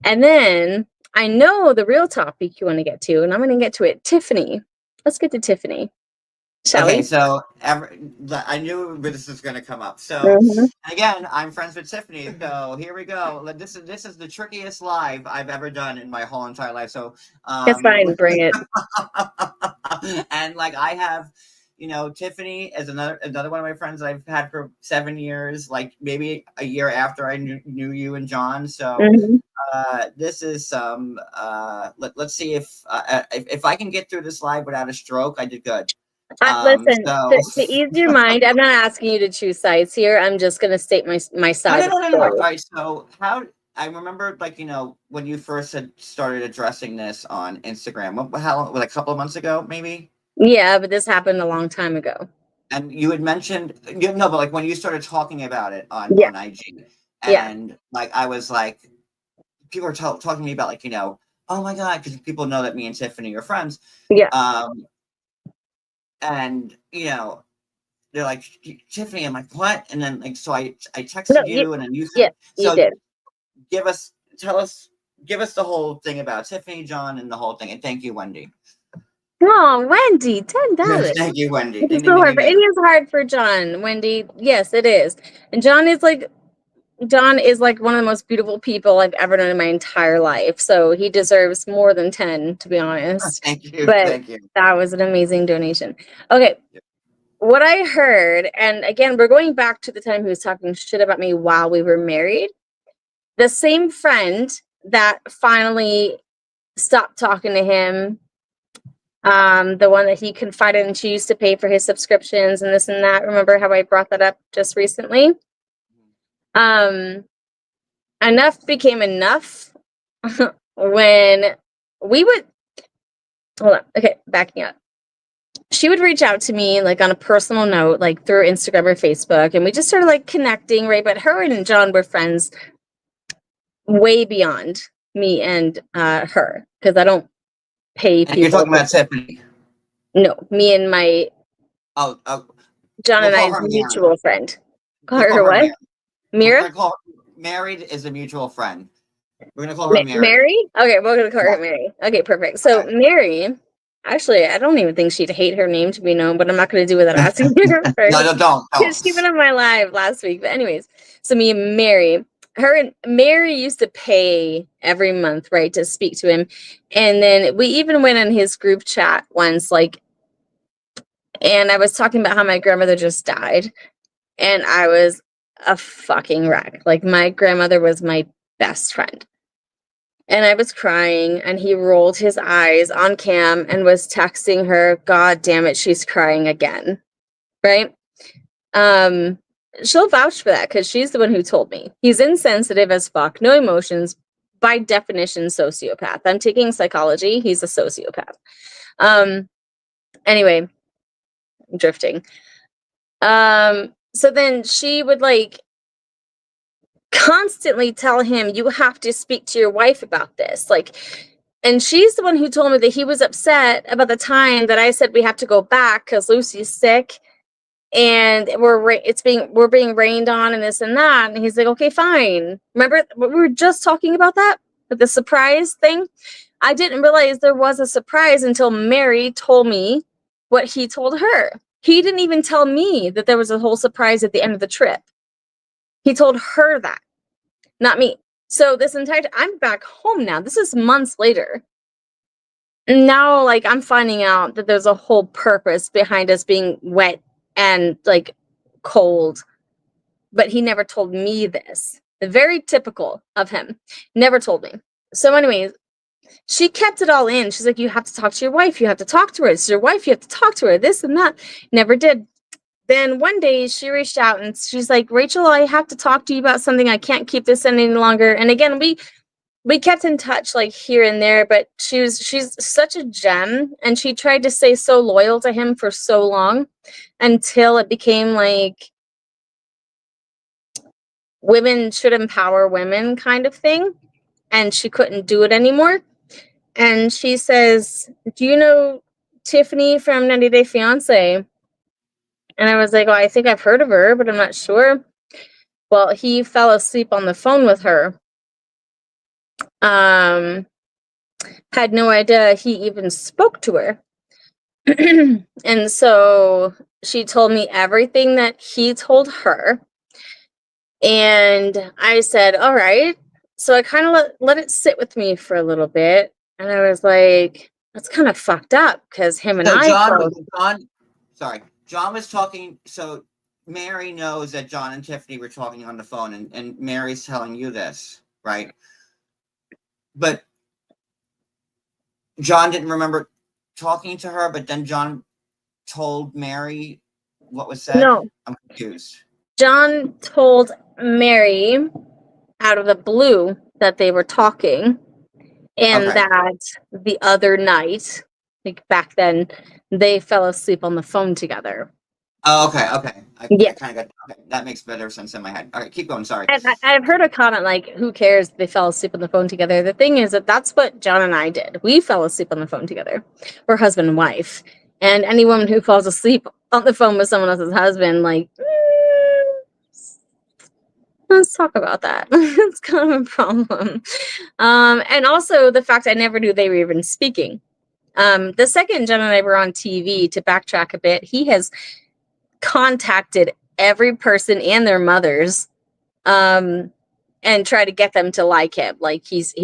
And then I know the real topic you want to get to, and I'm going to get to it. Tiffany. Let's get to Tiffany. Shall Okay, we? so I knew this was going to come up. So Mhm. again, I'm friends with Tiffany. So here we go. This is the trickiest live I've ever done in my whole entire life. So It's fine. Bring it. and like I have, Tiffany is another one of my friends that I've had for 7 years. Like maybe a year after I knew you and John. So. Mhm. This is some. Let's see if I can get through this live without a stroke. I did good. Listen, So to ease your mind, I'm not asking you to choose sides here. I'm just going to state my side of the no. story. All right. So how I remember, like, when you first had started addressing this on Instagram. How long? Like a couple of months ago, maybe. Yeah, but this happened a long time ago. And you had mentioned, but like when you started talking about it on IG, Yeah. and like I was like, people are talking to me about, like, oh my god, because people know that me and Tiffany are friends. Yeah. And they're like, Tiffany. I'm like, what? And then, like, so I texted you, and then you said, you did. give us the whole thing about Tiffany, John, and the whole thing. And thank you, Wendy. Oh, Wendy, $10. Thank you, Wendy. It's so hard. It is hard for John, Wendy. Yes, it is. And John is like one of the most beautiful people I've ever known in my entire life. So he deserves more than 10, to be honest. Thank you. But Thank you. that was an amazing donation. Okay. What I heard, and again, we're going back to the time he was talking shit about me while we were married. The same friend that finally stopped talking to him, the one that he confided in, she used to pay for his subscriptions and this and that. Remember how I brought that up just recently? Enough became enough when we would, hold on, okay, backing up. She would reach out to me, like, on a personal note, like through Instagram or Facebook, and we just started, like, connecting, right? But her and John were friends way beyond me and her, because I don't pay people. And you're talking about Tiffany. No, me and my John and I's mutual friend. Call her what? Mira? Married is a mutual friend. We're gonna call her Mary. Mary? Okay, we're gonna call her Mary. Okay, perfect. So Mary Actually, I don't even think she'd hate her name to be known, but I'm not going to do without asking her first. No, don't. She went on my live last week. But anyways, so me and Mary used to pay every month, right, to speak to him. And then we even went in his group chat once, like, and I was talking about how my grandmother just died. And I was a fucking wreck. Like, my grandmother was my best friend. And I was crying, and he rolled his eyes on cam and was texting her, God damn it, she's crying again. Right? She'll vouch for that because she's the one who told me. He's insensitive as fuck, no emotions, by definition, sociopath. I'm taking psychology, he's a sociopath. Anyway, I'm drifting. So then she would like constantly tell him, you have to speak to your wife about this. Like, and she's the one who told me that he was upset about the time that I said we have to go back because Lucy's sick and we're being rained on and this and that. And he's like, okay, fine. Remember, we were just talking about that, with the surprise thing. I didn't realize there was a surprise until Mary told me what he told her. He didn't even tell me that there was a whole surprise at the end of the trip. He told her that, not me. So this entire time, I'm back home now. This is months later. And now, like, I'm finding out that there's a whole purpose behind us being wet and, like, cold. But he never told me this. Very typical of him. Never told me. So anyways, she kept it all in. She's like, you have to talk to your wife. You have to talk to her. It's your wife. You have to talk to her. This and that. Never did. Then one day she reached out and she's like, Rachel, I have to talk to you about something. I can't keep this any longer. And again, we kept in touch like here and there, but she's such a gem. And she tried to stay so loyal to him for so long until it became like women should empower women kind of thing. And she couldn't do it anymore. And she says, do you know Tiffany from 90 Day Fiance? And I was like, well, I think I've heard of her, but I'm not sure. Well, he fell asleep on the phone with her. Had no idea he even spoke to her. And so she told me everything that he told her. And I said, all right. So I kind of let it sit with me for a little bit. And I was like, that's kind of fucked up because him and So I. John was talking. So Mary knows that John and Tiffany were talking on the phone, and Mary's telling you this, right? But John didn't remember talking to her, but then John told Mary what was said. No. I'm confused. John told Mary out of the blue that they were talking, and that the other night, like back then, they fell asleep on the phone together. Oh, okay. I kind of got that makes better sense in my head. All right, keep going. Sorry. I've heard a comment like, "Who cares? They fell asleep on the phone together." The thing is that that's what John and I did. We fell asleep on the phone together. We're husband and wife, and any woman who falls asleep on the phone with someone else's husband, like, let's talk about that. It's kind of a problem. And also the fact I never knew they were even speaking. The second Jen and I were on TV, to backtrack a bit, he has contacted every person and their mothers and try to get them to like him. Like he's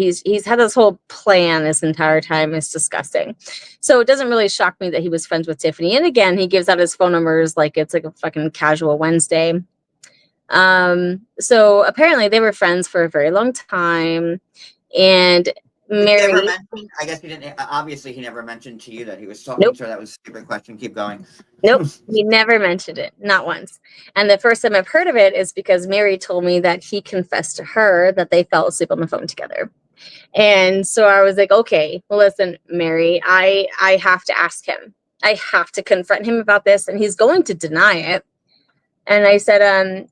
had this whole plan this entire time. It's disgusting. So it doesn't really shock me that he was friends with Tiffany. And again, he gives out his phone numbers like it's like a fucking casual Wednesday. So apparently they were friends for a very long time. And Mary, I guess he didn't. Obviously, he never mentioned to you that he was talking to her. That was a stupid question. Keep going. Nope, he never mentioned it, not once. And the first time I've heard of it is because Mary told me that he confessed to her that they fell asleep on the phone together. And so I was like, okay, well, listen, Mary, I have to ask him. I have to confront him about this, and he's going to deny it. And I said,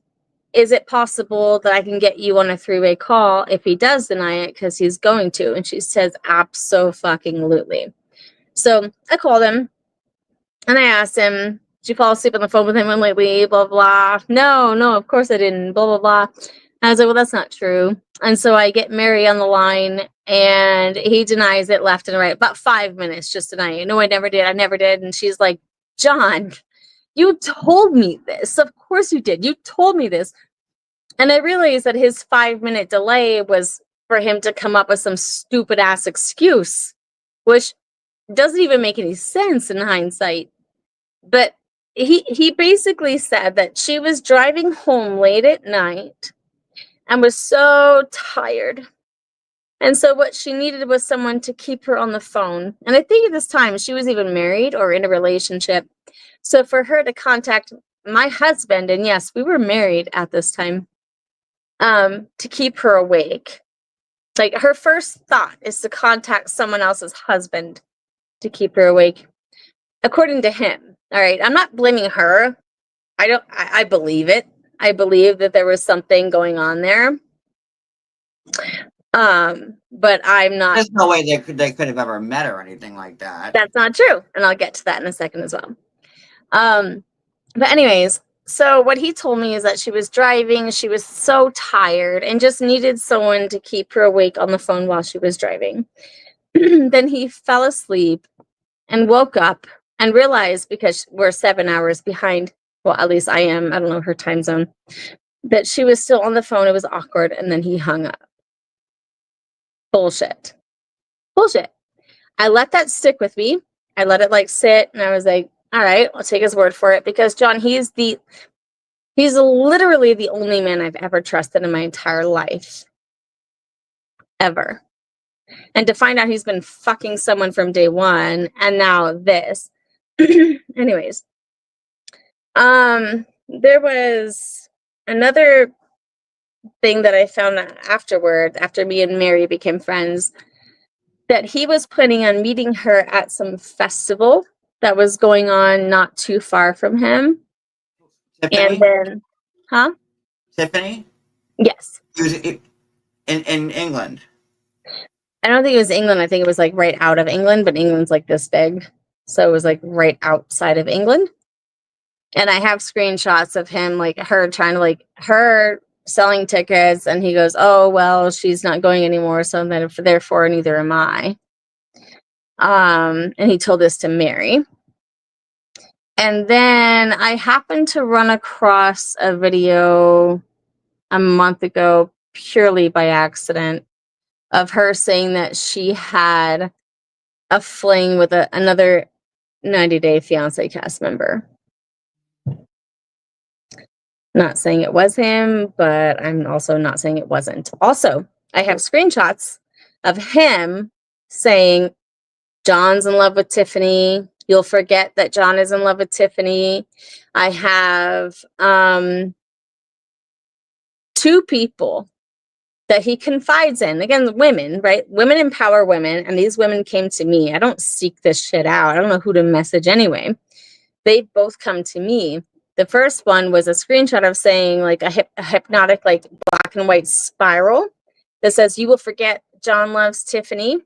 is it possible that I can get you on a three-way call if he does deny it? Because he's going to. And she says, abso-fucking-lutely. So I called him and I asked him, did you fall asleep on the phone with him lately? Blah, blah. No, of course I didn't. Blah, blah, blah. I was like, well, that's not true. And so I get Mary on the line, and he denies it left and right. About 5 minutes just denying. No, I never did. I never did. And she's like, John, you told me this. Of course you did. You told me this. And I realized that his 5-minute delay was for him to come up with some stupid ass excuse, which doesn't even make any sense in hindsight. But he basically said that she was driving home late at night and was so tired. And so what she needed was someone to keep her on the phone. And I think at this time she was even married or in a relationship. So for her to contact my husband, and yes, we were married at this time, to keep her awake. Like, her first thought is to contact someone else's husband to keep her awake, according to him. All right, I'm not blaming her. I believe it. I believe that there was something going on there. But I'm not. There's no way they could have ever met or anything like that. That's not true, and I'll get to that in a second as well. But anyways, so what he told me is that she was driving, she was so tired, and just needed someone to keep her awake on the phone while she was driving. Then he fell asleep and woke up and realized, because we're 7 hours behind, well, at least I am, I don't know her time zone, that she was still on the phone. It was awkward, and then he hung up. Bullshit. I let that stick with me. I let it like sit, and I was like, all right, I'll take his word for it, because John, he's literally the only man I've ever trusted in my entire life. Ever. And to find out he's been fucking someone from day one, and now this. Anyways. There was another thing that I found out afterward, after me and Mary became friends, that he was planning on meeting her at some festival that was going on not too far from him. Tiffany? And then, huh? Tiffany? Yes. He was in England. I don't think it was England. I think it was like right out of England, but England's like this big. So it was like right outside of England. And I have screenshots of him, like her trying to, like, her selling tickets. And he goes, oh, well, she's not going anymore. So then therefore neither am I. And he told this to Mary. And then I happened to run across a video a month ago, purely by accident, of her saying that she had a fling with another 90 Day Fiancé cast member. Not saying it was him, but I'm also not saying it wasn't. Also, I have screenshots of him saying, John's in love with Tiffany. You'll forget that John is in love with Tiffany. I have 2 people that he confides in. Again, women, right? Women empower women, and these women came to me. I don't seek this shit out. I don't know who to message anyway. They both come to me. The first one was a screenshot of saying, like, a hypnotic, like, black and white spiral that says, you will forget John loves Tiffany,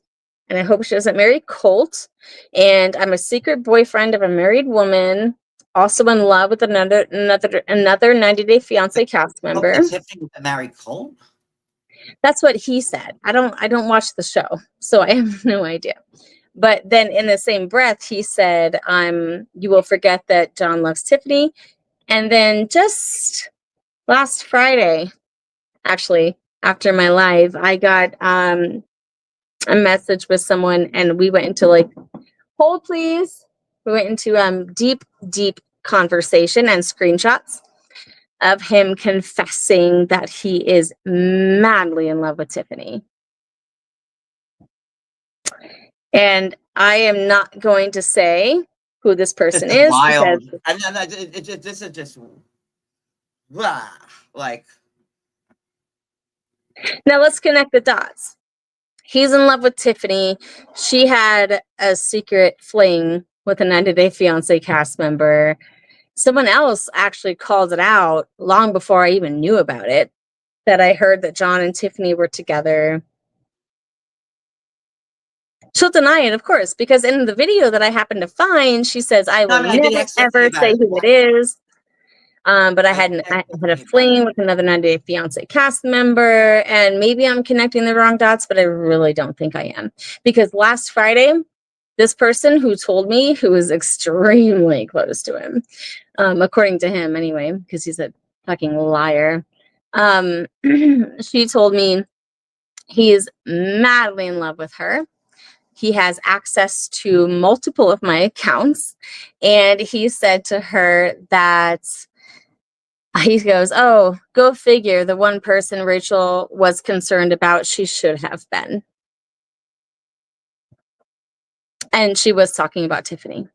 and I hope she doesn't marry Colt. And I'm a secret boyfriend of a married woman, also in love with another 90 Day Fiancé cast member. Tiffany married Colt? That's what he said. I don't watch the show, so I have no idea. But then in the same breath, he said, you will forget that John loves Tiffany. And then just last Friday, actually, after my live, I got a message with someone, and we went into, like, hold please. We went into deep conversation and screenshots of him confessing that he is madly in love with Tiffany. And I am not going to say who this person is. Wild. This is just like. Now let's connect the dots. He's in love with Tiffany. She had a secret fling with a 90 Day Fiancé cast member. Someone else actually called it out long before I even knew about it, that I heard that John and Tiffany were together. She'll deny it, of course, because in the video that I happened to find, she says, I will never, ever say who it is. But I I had text a Tiffany about fling it. with another 90 Day Fiance cast member, and maybe I'm connecting the wrong dots, but I really don't think I am, because last Friday, this person who told me, who was extremely close to him, according to him anyway, because he's a fucking liar. She told me he is madly in love with her. He has access to multiple of my accounts. And he said to her that he goes, "Oh, go figure. The one person Rachel was concerned about, she should have been." And she was talking about Tiffany.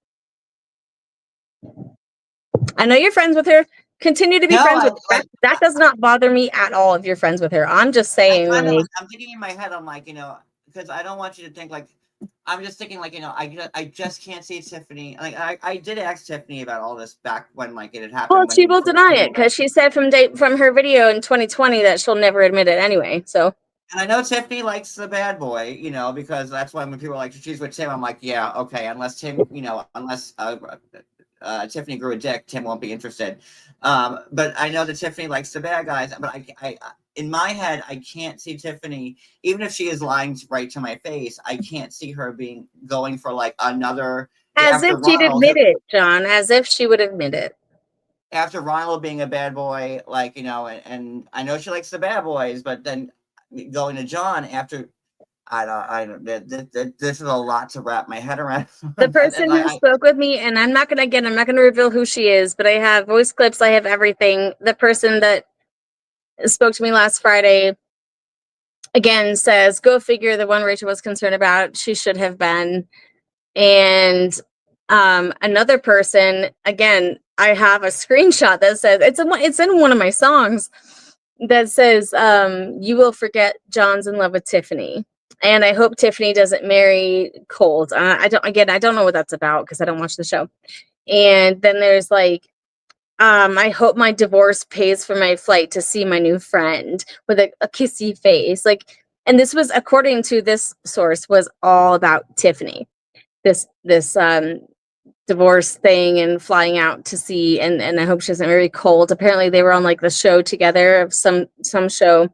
I know you're friends with her. Continue to be No, friends I with her. like. That does not bother me at all if you're friends with her. I'm just I saying, kind of like, I'm thinking in my head. I'm like, because I don't want you to think like. I'm just thinking like, I just can't see Tiffany. Like I did ask Tiffany about all this back when like it had well, happened when she you will first deny came it away. because she said from her video in 2020 that she'll never admit it anyway. So And I know Tiffany likes the bad boy, because that's why when people are like she's with Tim, I'm like, yeah, okay, unless Tim, unless Tiffany grew a dick, Tim won't be interested. But I know that Tiffany likes the bad guys, but I in my head, I can't see Tiffany, even if she is lying right to my face, I can't see her going for like another as if after she'd Ronald, admit it, John, as if she would admit it. after Ronald being a bad boy, like and I know she likes the bad boys, but then going to John after this is a lot to wrap my head around. The person And who spoke with me, and I'm not gonna reveal who she is, but I have voice clips, I have everything. The person that spoke to me last Friday again says, "Go figure. The one Rachel was concerned about, she should have been." And another person, again, I have a screenshot that says it's in one of my songs that says, "You will forget John's in love with Tiffany." And I hope Tiffany doesn't marry Colt. I don't know what that's about because I don't watch the show. And then there's like, I hope my divorce pays for my flight to see my new friend, with a kissy face. Like, and this was, according to this source, was all about Tiffany. This divorce thing and flying out to see, and I hope she doesn't marry Colt. Apparently they were on like the show together of some show.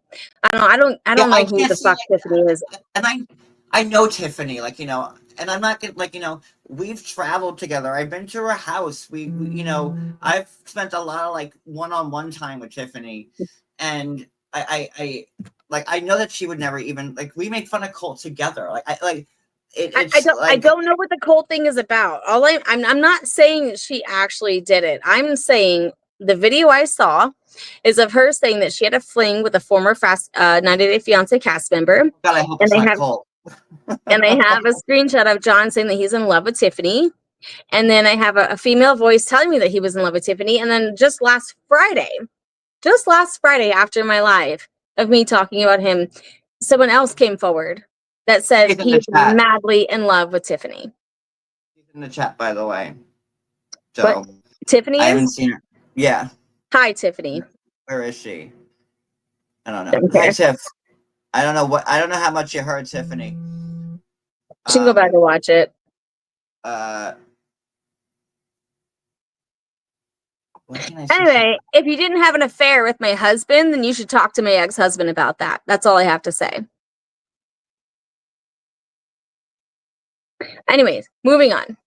I yeah, don't I know who can't the see fuck Tiffany is. and I know Tiffany, like and I'm not gonna like we've traveled together. I've been to her house. I've spent a lot of like one-on-one time with Tiffany, and I like I know that she would never even like we make fun of Colt together. Like it's I like don't know what the Colt thing is about. I'm not saying she actually did it. I'm saying the video I saw is of her saying that she had a fling with a former 90 Day Fiance cast member, God, I hope and it's not Colt. they have a screenshot of John saying that he's in love with Tiffany. And then I have a female voice telling me that he was in love with Tiffany. And then just last Friday after my live of me talking about him, someone else came forward that said She's in he's the chat. madly in love with Tiffany. She's in the chat, by the way. But So Tiffany I haven't is? seen her. Yeah. Hi, Tiffany. Where is she? I don't know. Don't Hi, care. Tiff. I don't know how much you heard Tiffany. She can go back and watch it. Uh, what can I say? Anyway, if you didn't have an affair with my husband, then you should talk to my ex-husband about that. That's all I have to say. Anyways, moving on.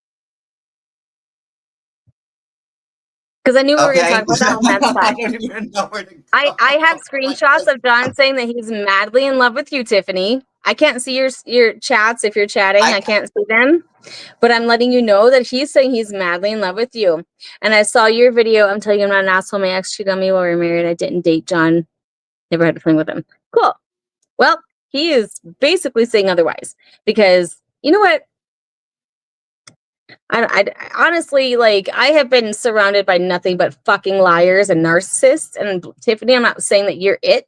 Because I knew we were going to Okay. talk about that whole mess. I don't even know where to go. I have screenshots of John saying that he's madly in love with you, Tiffany. I can't see your chats if you're chatting. I can't see them. But I'm letting you know that he's saying he's madly in love with you. And I saw your video. I'm telling you, I'm not an asshole. My ex cheated on me while we were married. I didn't date John. Never had a fling with him. Cool. Well, he is basically saying otherwise. Because, you know what? I honestly, like, I have been surrounded by nothing but fucking liars and narcissists. And Tiffany, I'm not saying that you're it,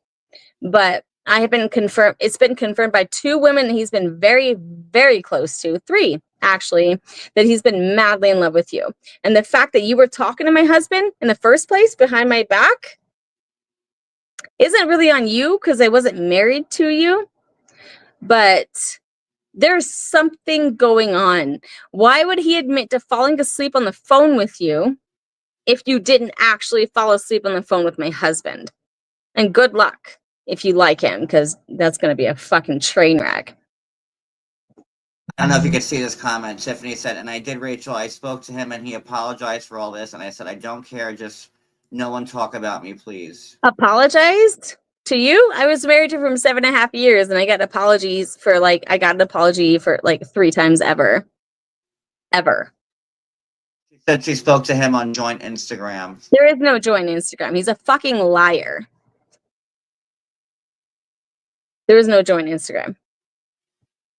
but I have been confirmed. It's been confirmed by 2 women he's been very, very close to, 3 actually, that he's been madly in love with you. And the fact that you were talking to my husband in the first place behind my back isn't really on you because I wasn't married to you, but there's something going on. Why would he admit to falling asleep on the phone with you if you didn't actually fall asleep on the phone with my husband. And good luck if you like him, because that's going to be a fucking train wreck. I don't know if you could see this comment. Tiffany said, and I did, Rachel. I spoke to him and he apologized for all this. And I said, I don't care. Just no one talk about me, please. Apologized to you? I was married to him for 7.5 years and I got apologies for I got an apology for 3 times ever. Ever. She said she spoke to him on joint Instagram. There is no joint Instagram. He's a fucking liar. There is no joint Instagram.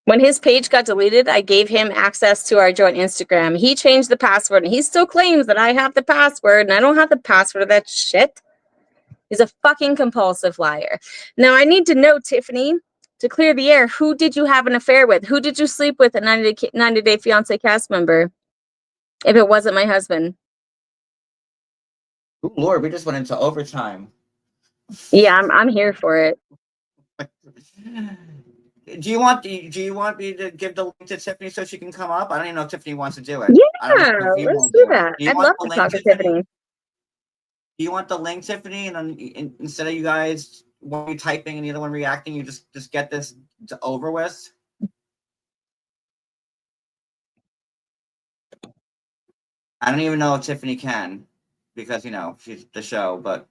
When his page got deleted, I gave him access to our joint Instagram. He changed the password, and he still claims that I have the password, and I don't have the password of that shit. He's a fucking compulsive liar. Now, I need to know, Tiffany, to clear the air, who did you have an affair with? Who did you sleep with, a 90 Day Fiancé cast member, if it wasn't my husband? Oh, Lord, we just went into overtime. Yeah, I'm here for it. Do you want me to give the link to Tiffany so she can come up? I don't even know if Tiffany wants to do it. Yeah, let's do that. I'd love to talk to Tiffany. Do you want the link, Tiffany? And instead of you guys one typing and the other one reacting, you just get this over with? I don't even know if Tiffany can, because she's the show, but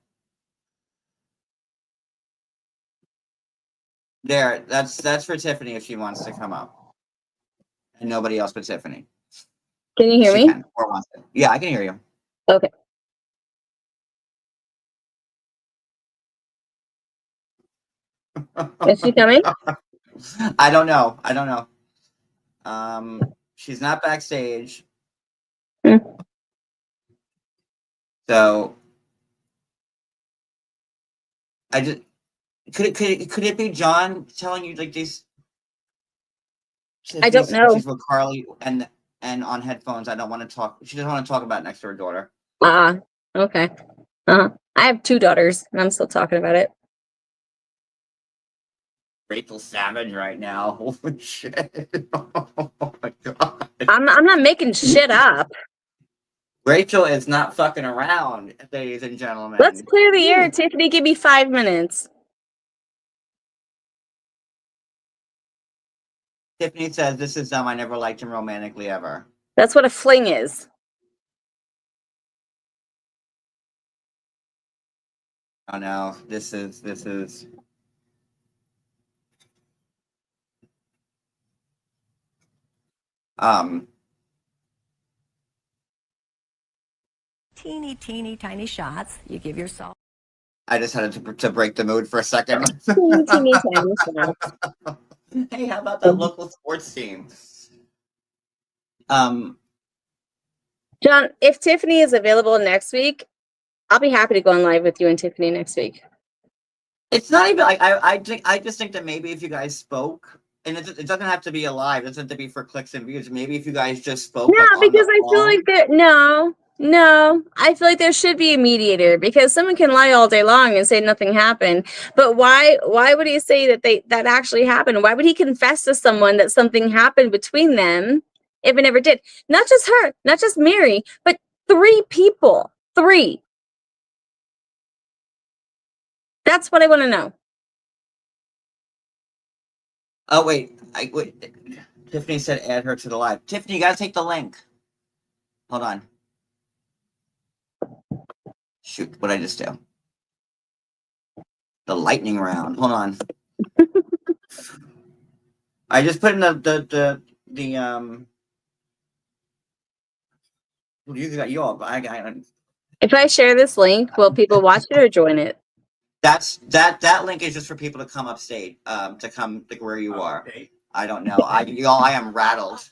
there, that's for Tiffany if she wants to come up. And nobody else but Tiffany. Can you hear me? Can, or wants to. Yeah, I can hear you. Okay. Is she coming? I don't know. She's not backstage. So I just could it be John telling you these? I don't know. She's with Carly and on headphones. I don't want to talk. She doesn't want to talk about it next to her daughter. Okay. I have 2 daughters, and I'm still talking about it. Rachel Savage right now. Holy shit! Oh my god! I'm not making shit up. Rachel is not fucking around, ladies and gentlemen. Let's clear the air. Tiffany, give me 5 minutes. Tiffany says, "This is dumb. I never liked him romantically ever." That's what a fling is. Oh no, this is. Teeny tiny shots. You give yourself. I just had to break the mood for a second. Teeny tiny shots. Hey, how about that local sports team? John, if Tiffany is available next week, I'll be happy to go on live with you and Tiffany next week. It's not even like I just think that maybe if you guys spoke, and it doesn't have to be live, it doesn't have to be for clicks and views. Maybe if you guys just spoke. No, because I feel like I feel like there should be a mediator, because someone can lie all day long and say nothing happened. But why would he say that actually happened? Why would he confess to someone that something happened between them if it never did? Not just her, not just Mary, but 3 people. 3. That's what I want to know. Oh wait, Tiffany said add her to the live. Tiffany, you gotta take the link. Hold on. Shoot, what'd I just do? The lightning round. Hold on. I just put in the you got you all. If I share this link, will people watch it or join it? That link is just for people to come upstate, to come where you are. I don't know. I am rattled.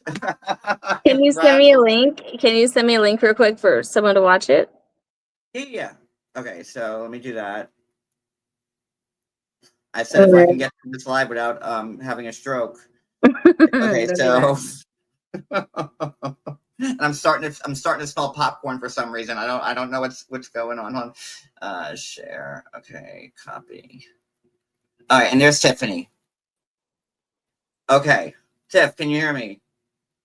Can you send me a link? Can you send me a link real quick for someone to watch it? Yeah. Okay, so let me do that. I said if I can get to this live without having a stroke. Okay, so and I'm starting to smell popcorn for some reason. I don't know what's going on. Share. Okay, copy. All right, and there's Tiffany. Okay, Tiff, can you hear me?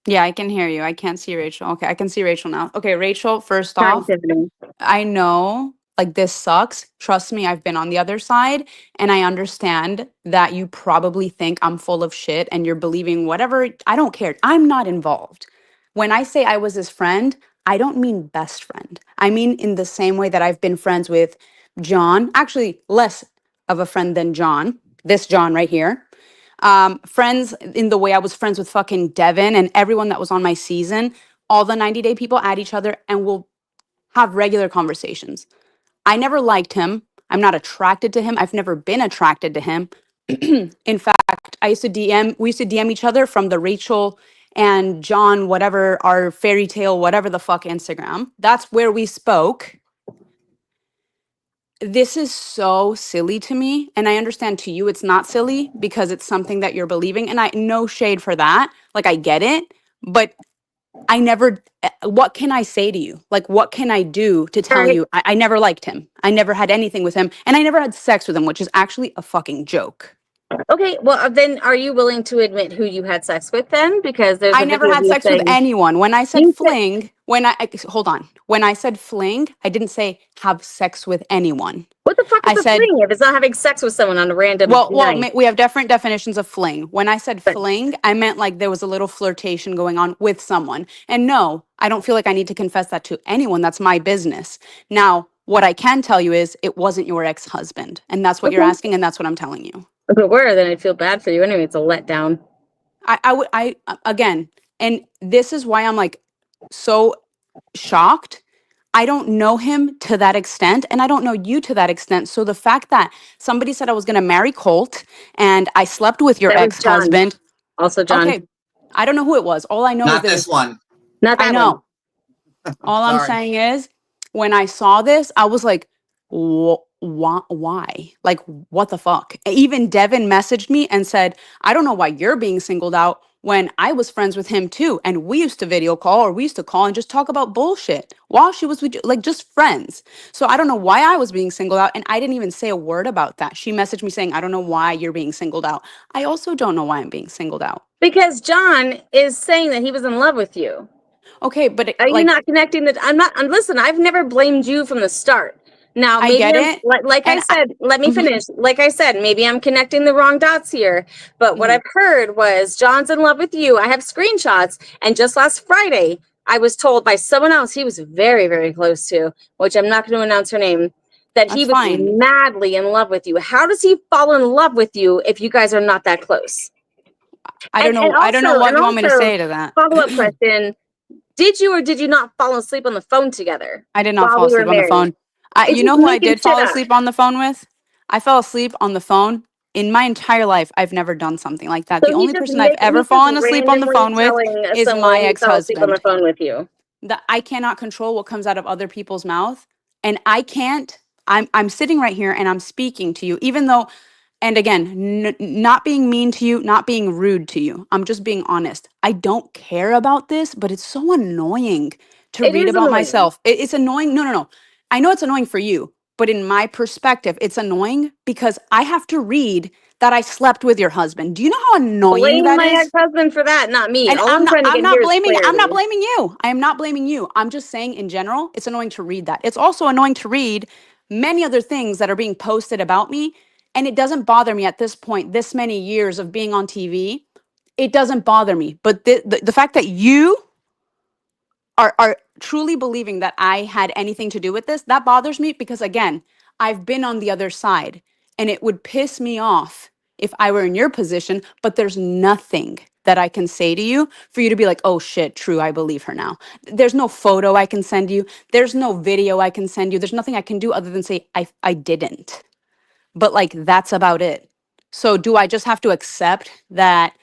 Yeah, I can hear you. I can't see Rachel. Okay, I can see Rachel now. Okay, Rachel, first Hi, off, Tiffany. I know like this sucks. Trust me, I've been on the other side and I understand that you probably think I'm full of shit and you're believing whatever. I don't care. I'm not involved. When I say I was his friend, I don't mean best friend. I mean in the same way that I've been friends with John, actually less of a friend than John, this John right here. Friends in the way I was friends with fucking Devin and everyone that was on my season. All the 90-day people add each other and will have regular conversations. I never liked him. I'm not attracted to him. I've never been attracted to him. In fact, we used to DM each other from the Rachel and John, whatever, our fairy tale, whatever the fuck Instagram. That's where we spoke. This is so silly to me. And I understand to you it's not silly because it's something that you're believing. And I no shade for that. Like I get it. But I never, what can I say to you? Like, what can I do to All tell right. you I never liked him? I never had anything with him. And I never had sex with him, which is actually a fucking joke. Okay. Well, then are you willing to admit who you had sex with then? Because there's I a never video of had you sex with saying anyone. When I said you said fling, hold on. When I said fling, I didn't say have sex with anyone. what the fuck I is a said, fling if it's not having sex with someone on a random night? we have different definitions of fling. When I said But fling, I meant like there was a little flirtation going on with someone. And no, I don't feel like I need to confess that to anyone. That's my business. Now, what I can tell you is it wasn't your ex-husband. And that's what you're okay. asking, and that's what I'm telling you. If it were, then I'd feel bad for you anyway. It's a letdown. Again, and this is why I'm like so shocked. I don't know him to that extent, and I don't know you to that extent. So the fact that somebody said I was going to marry Colt and I slept with your That was John. ex-husband, Also John. okay, I don't know who it was. All I know is Not there this was, one. Not I that one. know. All I'm Sorry. saying is, when I saw this, I was like, why? Like, what the fuck? Even Devin messaged me and said, I don't know why you're being singled out when I was friends with him too. And we used to video call or we used to call and just talk about bullshit while she was with you, like just friends. So I don't know why I was being singled out. And I didn't even say a word about that. She messaged me saying, I don't know why you're being singled out. I also don't know why I'm being singled out. Because John is saying that he was in love with you. Okay, but Are you like, not connecting the? I'm not. Listen, I've never blamed you from the start. Now, I maybe get I'm it. like I And I, said. Let me mhm, finish. Like I said, maybe I'm connecting the wrong dots here. But what mhm, I've heard was John's in love with you. I have screenshots, and just last Friday, I was told by someone else he was very, very close to, which I'm not going to announce her name, that he that's was fine. madly in love with you. How does he fall in love with you if you guys are not that close? I don't And know. I don't know what you want me to say to that. follow up question. Did you or did you not fall asleep on the phone together I did not while fall we were asleep on the married? phone. It's You just know who I making did shit fall up. asleep on the phone with? I fell asleep on the phone. In my entire life, I've never done something like that. So The only person I've ever he's just fallen asleep on the randomly phone with telling is my someone he fell asleep on the ex-husband. phone with you. That I cannot control what comes out of other people's mouth, and I can't. I'm sitting right here and I'm speaking to you, even though, and again, not being mean to you, not being rude to you. I'm just being honest. I don't care about this, but it's so annoying to It read is about annoying. myself. It's annoying. No, no, no. I know it's annoying for you, but in my perspective, it's annoying because I have to read that I slept with your husband. Do you know how annoying Blame that my is? ex-husband for that, not me. And All I'm trying to I'm get not here is blaming clarity. you. I am not blaming you. I'm just saying in general, it's annoying to read that. It's also annoying to read many other things that are being posted about me, and it doesn't bother me at this point, this many years of being on TV. It doesn't bother me. But the fact that you are truly believing that I had anything to do with this, that bothers me because again, I've been on the other side and it would piss me off if I were in your position, but there's nothing that I can say to you for you to be like, "Oh shit, true, I believe her now." There's no photo I can send you. There's no video I can send you. There's nothing I can do other than say I didn't. But like that's about it. So do I just have to accept that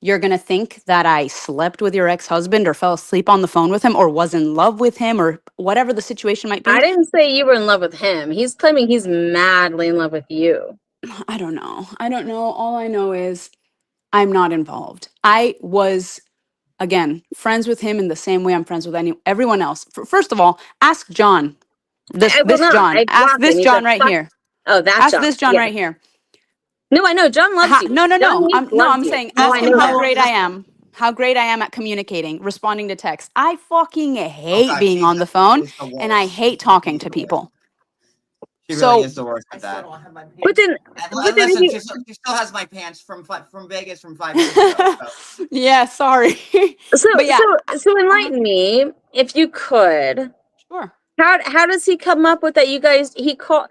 you're going to think that I slept with your ex-husband or fell asleep on the phone with him or was in love with him or whatever the situation might I be? didn't say you were in love with him. He's claiming he's madly in love with you. I don't know. I don't know. All I know is I'm not involved. I was again friends with him in the same way I'm friends with everyone else. First of all, ask John. I will This not. John. I Ask blocked him. this He's a John right fuck. here. Oh, that Ask John. this John Yeah. right here. No, I know. John loves you. No, no, John no. Meeks No, loves I'm you. saying Oh, How, ask I him know how how that. long great has I am. how great I am at communicating, responding to text. I fucking Oh hate God, being on the phone she's the and I worst. hate talking to people. She really So is the worst I at still that. don't have my But pants. then, And listen, she still has my pants from Vegas from 5 years ago. So. yeah, sorry. so But yeah, so uh-huh, enlighten me if you could. sure. How does he come up with that? You guys, he called.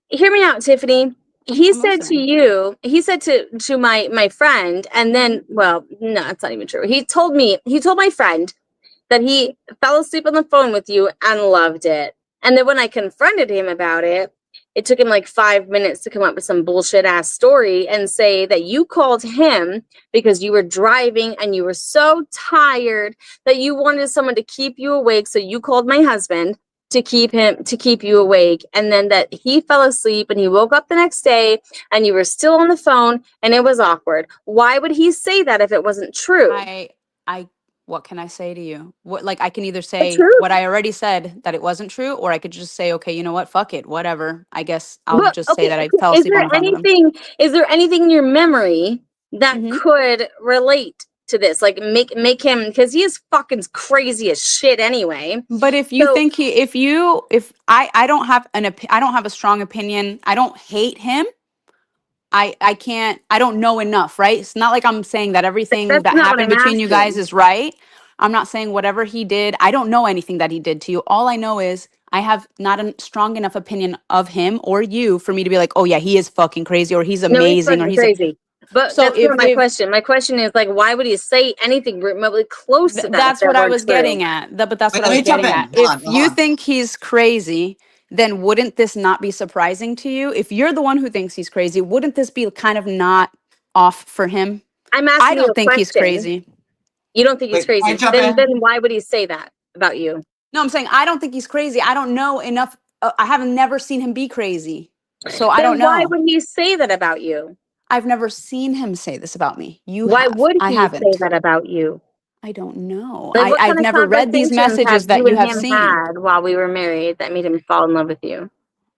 Hear me out, Tiffany. He I'm said to listening. you, he said to my friend, and then, well, no, it's not even true. He told my friend that he fell asleep on the phone with you and loved it. And then when I confronted him about it, it took him like 5 minutes to come up with some bullshit ass story and say that you called him because you were driving and you were so tired that you wanted someone to keep you awake. So you called my husband to keep you awake. And then that he fell asleep and he woke up the next day and you were still on the phone and it was awkward. Why would he say that if it wasn't true? I what can I say to you? What, like, I can either The say truth. what I already said, that it wasn't true, or I could just say, okay, you know what? Fuck it, whatever. I guess I'll But just say okay, that I fell is asleep on there the phone with him. anything in your memory that Mhm. could relate to this? Like make him, because he is fucking crazy as shit anyway. But if you So think if I don't have I don't have a strong opinion. I don't hate him. I can't, I don't know enough, right? It's not like I'm saying that everything that's that not what happened I'm between you guys asking. is right. I'm not saying whatever he did. I don't know anything that he did to you. All I know is I have not a strong enough opinion of him or you for me to be like, oh yeah, he is fucking crazy, or he's No, he's amazing, or fucking he's crazy. But so that's not my question. My question is like, why would he say anything remotely close to that if That's that what I weren't was true? getting at. But that's Wait, what I let was me jump getting in. at. Hold on, If hold you on. think he's crazy, then wouldn't this not be surprising to you? If you're the one who thinks he's crazy, wouldn't this be kind of not off for him? I'm I asking you don't a think he's question. crazy. You don't think he's Wait, can I crazy. jump Then in? why would he say that about you? No, I'm saying I don't think he's crazy. I don't know enough. I haven't never seen him be crazy. So I don't Then why know. would he say that about you? I've never seen him say this about me. You Why have. would I he say haven't. that about you? I don't know. Like, what I've kind of never read these conversations have messages that you you and have him seen. had while we were married that made him fall in love with you?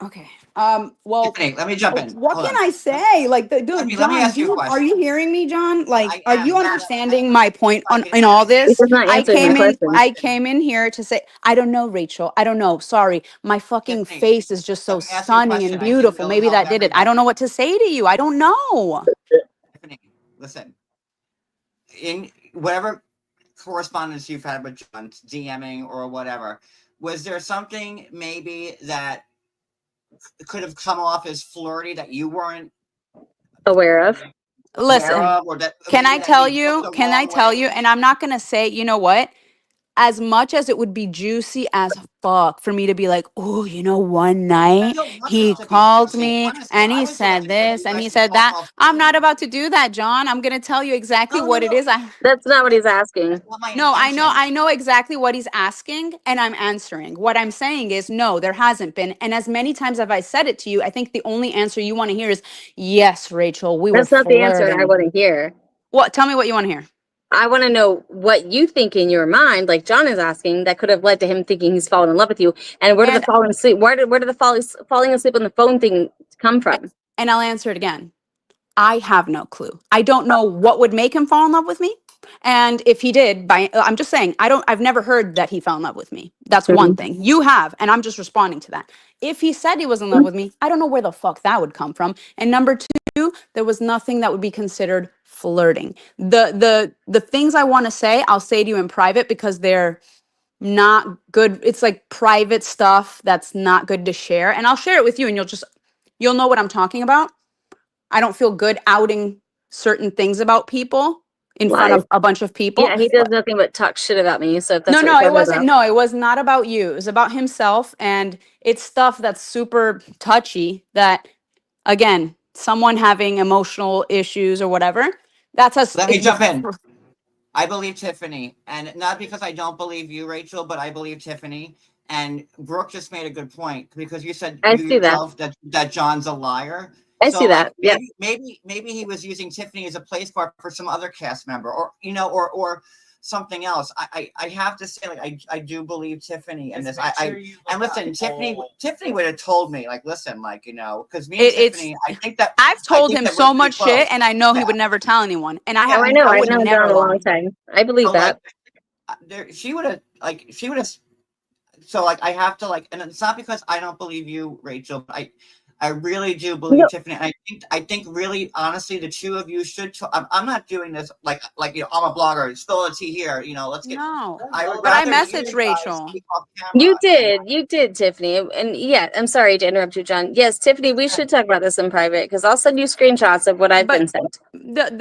Okay. Well, Tiffany, let me jump in. what Hold can on. I say? Like, dude, Tiffany, let me John, ask you a are question. you hearing me, John? Like, I are am. you understanding my point I on can in hear all everything He you're this? does not saying. answer my question. I came in here to say, I don't know, Rachel. I don't know. Sorry. My fucking Tiffany, face is just so let me ask you a stunning question. and I think beautiful. it'll Maybe help that did it. I don't know everybody. what to say to you. I don't know. Tiffany, listen. In whatever correspondence you've had with John, DMing or whatever, was there something maybe that could have come off as flirty that you weren't Aware of. aware Listen, of, or that maybe that he took the can I wrong tell you? way? And I'm not going to say, you know what? As much as it would be juicy as fuck for me to be like, oh, you know, one I night don't want he this to be called juicy. me Honestly, and I he was said looking for this you and guys he to said talk that. I'm not offline. about to do that, John. I'm going to tell you exactly No, no, what it no. is. That's not what That, he's asking. that's not my No, intention. I know exactly what he's asking and I'm answering. What I'm saying is, no, there hasn't been. And as many times as I said it to you, I think the only answer you want to hear is, yes, Rachel, we were That's not the answer I flirting. want to hear. What? Tell me what you want to hear. I want to know what you think in your mind, like John is asking, that could have led to him thinking he's fallen in love with you. And where did the And falling asleep? Where did the falling asleep on the phone thing come from? and I'll answer it again. I have no clue. I don't know what would make him fall in love with me. And if he did, I'm just saying, I've never heard that he fell in love with me. That's one Mhm. thing. You have, and I'm just responding to that. If he said he was in love with me, I don't know where the fuck that would come from. And number two, there was nothing that would be considered flirting. The things I want to say, I'll say to you in private because they're not good. It's like private stuff that's not good to share. And I'll share it with you and you'll know what I'm talking about. I don't feel good outing certain things about people in front Why? of a bunch of people. Yeah, he does nothing but talk shit about me. So if that's No, what no, you're it talking wasn't. about, No, it was not about you. It was about himself. And it's stuff that's super touchy that, again, someone having emotional issues or whatever, that's us. Let me jump in. I believe Tiffany, and not because I don't believe you, Rachel, but I believe Tiffany. And Brooke just made a good point because you said I you see that. yourself that John's a liar. I So see like that. Yep. maybe he was using Tiffany as a place card for some other cast member, or you know, or something else. I have to say, like, I do believe Tiffany and Just this. make sure you And look listen, up Tiffany would have told me, like, listen, like, you know, because me and It's Tiffany, I think that I've I told think him that we're so pretty much shit, close. and I know he Yeah. would never tell anyone. And Oh, I know. I I've would known never John a long lie. time. I believe So, like, that. she would have, so, like, I have to, like, and it's not because I don't believe you, Rachel, but I really do believe No, Tiffany. And I think really, honestly, the two of you should. I'm not doing this like, you know, I'm a blogger. Spill a tea here. You know, let's get. No. I would But I rather messaged you guys Rachel. speak off camera. you did, Tiffany. And yeah, I'm sorry to interrupt you, John. Yes, Tiffany, we should talk about this in private because I'll send you screenshots of what I've But been sent.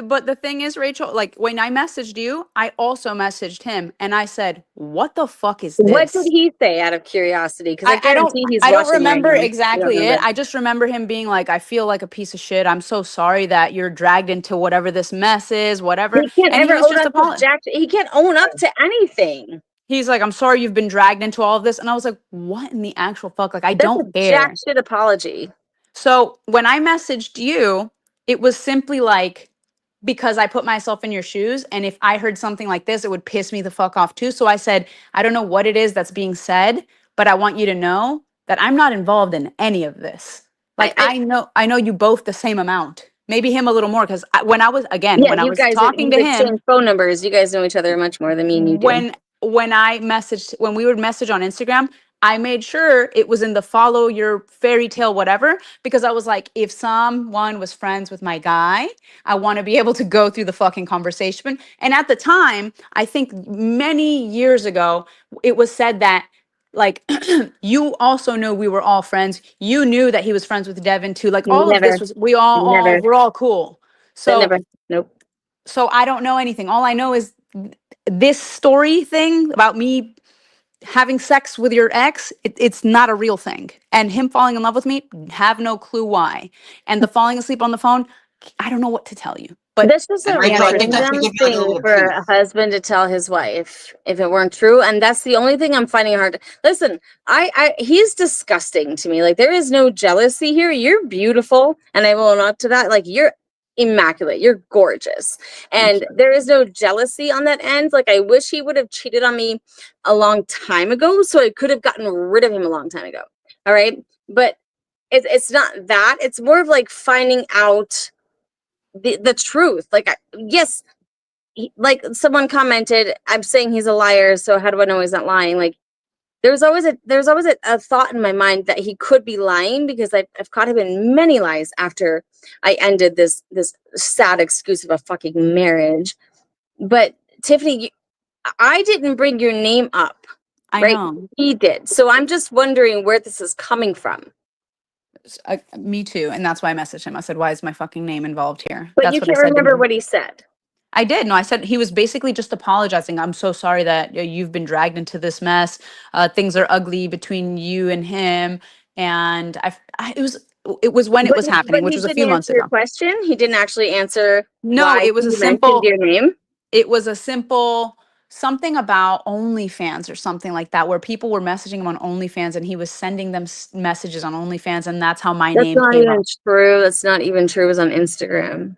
but the thing is, Rachel, like when I messaged you, I also messaged him and I said, "What the fuck is What did this?" he say out of curiosity? Because I guarantee he's I don't watching right remember now. You don't exactly it. remember. I just remember him being like, "I feel like a piece of shit. I'm so sorry that you're dragged into whatever this mess is, whatever." He can't And he ever was own just up to apologizing. Jack. He can't own up to anything. He's like, "I'm sorry you've been dragged into all of this." And I was like, "What in the actual fuck? Like I That's a don't jack care." shit apology. So, when I messaged you, it was simply like because I put myself in your shoes. And if I heard something like this, it would piss me the fuck off too. So I said, I don't know what it is that's being said, but I want you to know that I'm not involved in any of this. Like I I know you both the same amount, maybe him a little more. Because yeah, when I was talking you to him, exchange phone numbers. You guys know each other much more than me and you do. when we would message on Instagram, I made sure it was in the follow your fairy tale whatever, because I was like, if someone was friends with my guy, I want to be able to go through the fucking conversation. And at the time, I think many years ago, it was said that like you also know we were all friends. You knew that he was friends with Devin too. Like all of Never, this was we all never. we're all cool. That So never. Nope. I don't know anything. All I know is this story thing about me having sex with your ex, it's not a real thing. And him falling in love with me, have no clue why. And the falling asleep on the phone, I don't know what to tell you. But That's just And a Rachel, I anyway, think that's to random give you like a thing little for peace. a husband to tell his wife if it weren't true. And that's the only thing I'm finding hard to listen. He's disgusting to me. Like there is no jealousy here. You're beautiful, and I will own up to that. Like you're immaculate. You're gorgeous, thank and you. there is no jealousy on that end. Like I wish he would have cheated on me a long time ago, so I could have gotten rid of him a long time ago. All right, but it's not that. It's more of like finding out the truth. Like yes, like someone commented, I'm saying he's a liar, so how do I know he's not lying? Like there's always a thought in my mind that he could be lying because I've caught him in many lies after I ended this sad excuse of a fucking marriage. But Tiffany, I didn't bring your name up, I right? know. He did. So I'm just wondering where this is coming from. Me too. And that's why I messaged him. I said, why is my fucking name involved here? But That's you what I can't said to remember him. what he said. I did. No, I said he was basically just apologizing. I'm so sorry that you've been dragged into this mess. Things are ugly between you and him. And it was when it was But happening, which he was a didn't few months answer your ago. question. He didn't actually answer No, why it was a he mentioned simple your name. it was a simple something about OnlyFans or something like that, where people were messaging him on OnlyFans and he was sending them messages on OnlyFans, and that's how my That's name not came even up. true. That's not even true. It was on Instagram.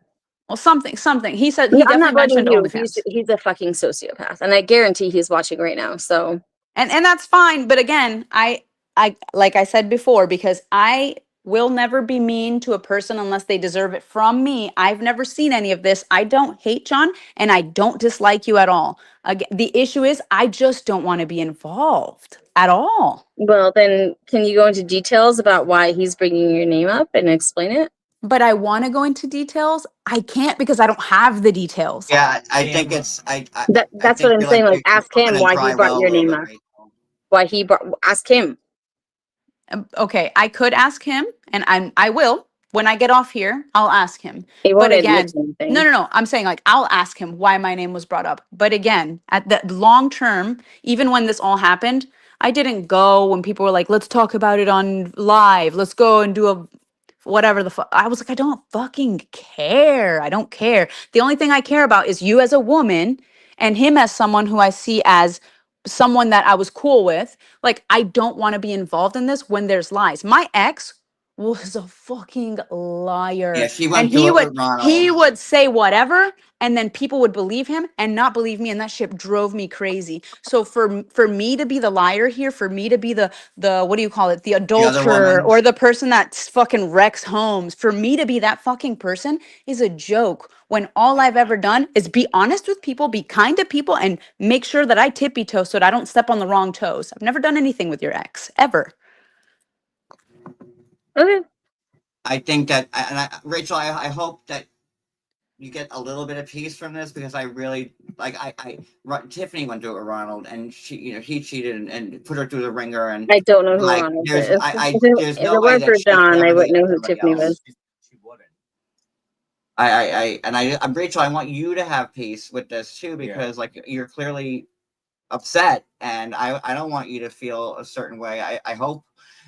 Well, something. He said No, he I'm not definitely blaming mentioned you. He's OnlyFans. he's a fucking sociopath, and I guarantee he's watching right now. So And that's fine, but again, I like I said before, because I will never be mean to a person unless they deserve it from me. I've never seen any of this. I don't hate John and I don't dislike you at all. Again, the issue is I just don't want to be involved at all. well, then can you go into details about why he's bringing your name up and explain it? But I want to go into details. I can't because I don't have the details. Yeah, I think it's I That's what think I'm you're like saying. Like, you're ask him swimming in why he dry brought well a your little name bit, up. right? Why he brought? Ask him. Okay, I could ask him, and I will when I get off here. I'll ask him. He But won't admit again, to anything. no. I'm saying like I'll ask him why my name was brought up. But again, at the long term, even when this all happened, I didn't go when people were like, "Let's talk about it on live. Let's go and do a whatever the fuck." I was like, I don't fucking care. I don't care. The only thing I care about is you as a woman and him as someone who I see as someone that I was cool with. Like, I don't want to be involved in this when there's lies. My ex was a fucking liar. Yeah, she And went he through it would with Ronald. he would say whatever, and then people would believe him and not believe me, and that shit drove me crazy. So for me to be the liar here, for me to be the what do you call it, the The other adulterer woman. or the person that fucking wrecks homes, for me to be that fucking person is a joke, when all I've ever done is be honest with people, be kind to people, and make sure that I tippy toe so that I don't step on the wrong toes. I've never done anything with your ex ever. Okay. I think that, and Rachel, I hope that you get a little bit of peace from this, because I really like Tiffany went through it with Ronald, and he cheated and put her through the ringer, and I don't know who like Ronald there's is. there's If no it way weren't for that she could John, I ever wouldn't date know who somebody Tiffany else. was. She wouldn't. I'm Rachel. I want you to have peace with this too, because like you're clearly upset, and I don't want you to feel a certain way. I hope,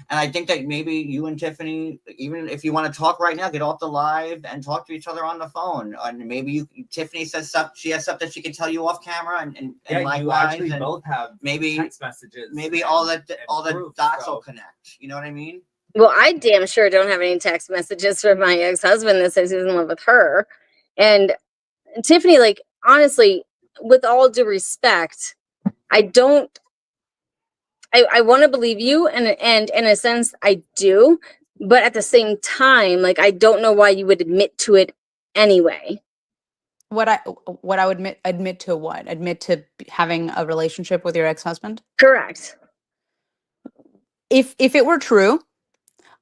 and I think that maybe you and Tiffany, even if you want to talk right now, get off the live and talk to each other on the phone, and maybe Tiffany says stuff, she has stuff that she can tell you off camera, and Yeah, you likewise, actually and both have maybe text messages. maybe and- all and the proof, dots so- will connect. You know what I mean? Well, I damn sure don't have any text messages from my ex-husband that says he's in love with her. And Tiffany, like, honestly, with all due respect, I don't I want to believe you, and in a sense I do, but at the same time, like, I don't know why you would admit to it anyway. What I would admit to what? Admit to having a relationship with your ex-husband? Correct. If it were true,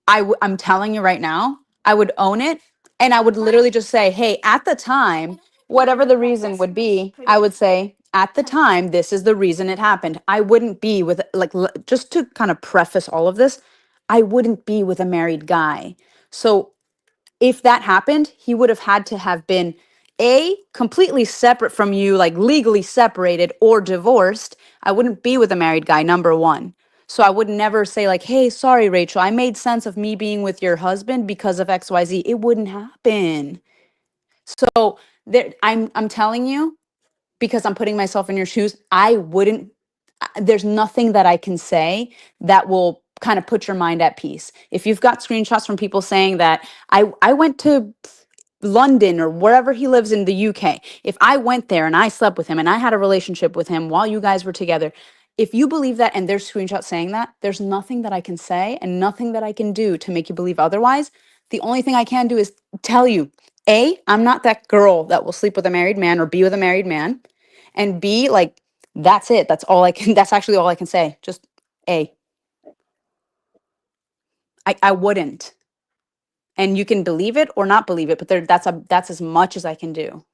I'm telling you right now, I would own it, and I would literally just say, "Hey, at the time, whatever the reason would be, I would say, at the time, this is the reason it happened." I wouldn't be with, like, just to kind of preface all of this, I wouldn't be with a married guy. So if that happened, he would have had to have been completely separate from you, like legally separated or divorced. I wouldn't be with a married guy, number one. So I would never say, like, "Hey, sorry, Rachel, I made sense of me being with your husband because of XYZ." It wouldn't happen. So there, I'm telling you, because I'm putting myself in your shoes, I wouldn't, there's nothing that I can say that will kind of put your mind at peace. If you've got screenshots from people saying that I went to London or wherever he lives in the UK, if I went there and I slept with him and I had a relationship with him while you guys were together, if you believe that and there's screenshots saying that, there's nothing that I can say and nothing that I can do to make you believe otherwise. The only thing I can do is tell you, A, I'm not that girl that will sleep with a married man or be with a married man. And B, like, that's it. That's all I can, that's actually all I can say. Just A. I wouldn't. And you can believe it or not believe it, but that's as much as I can do.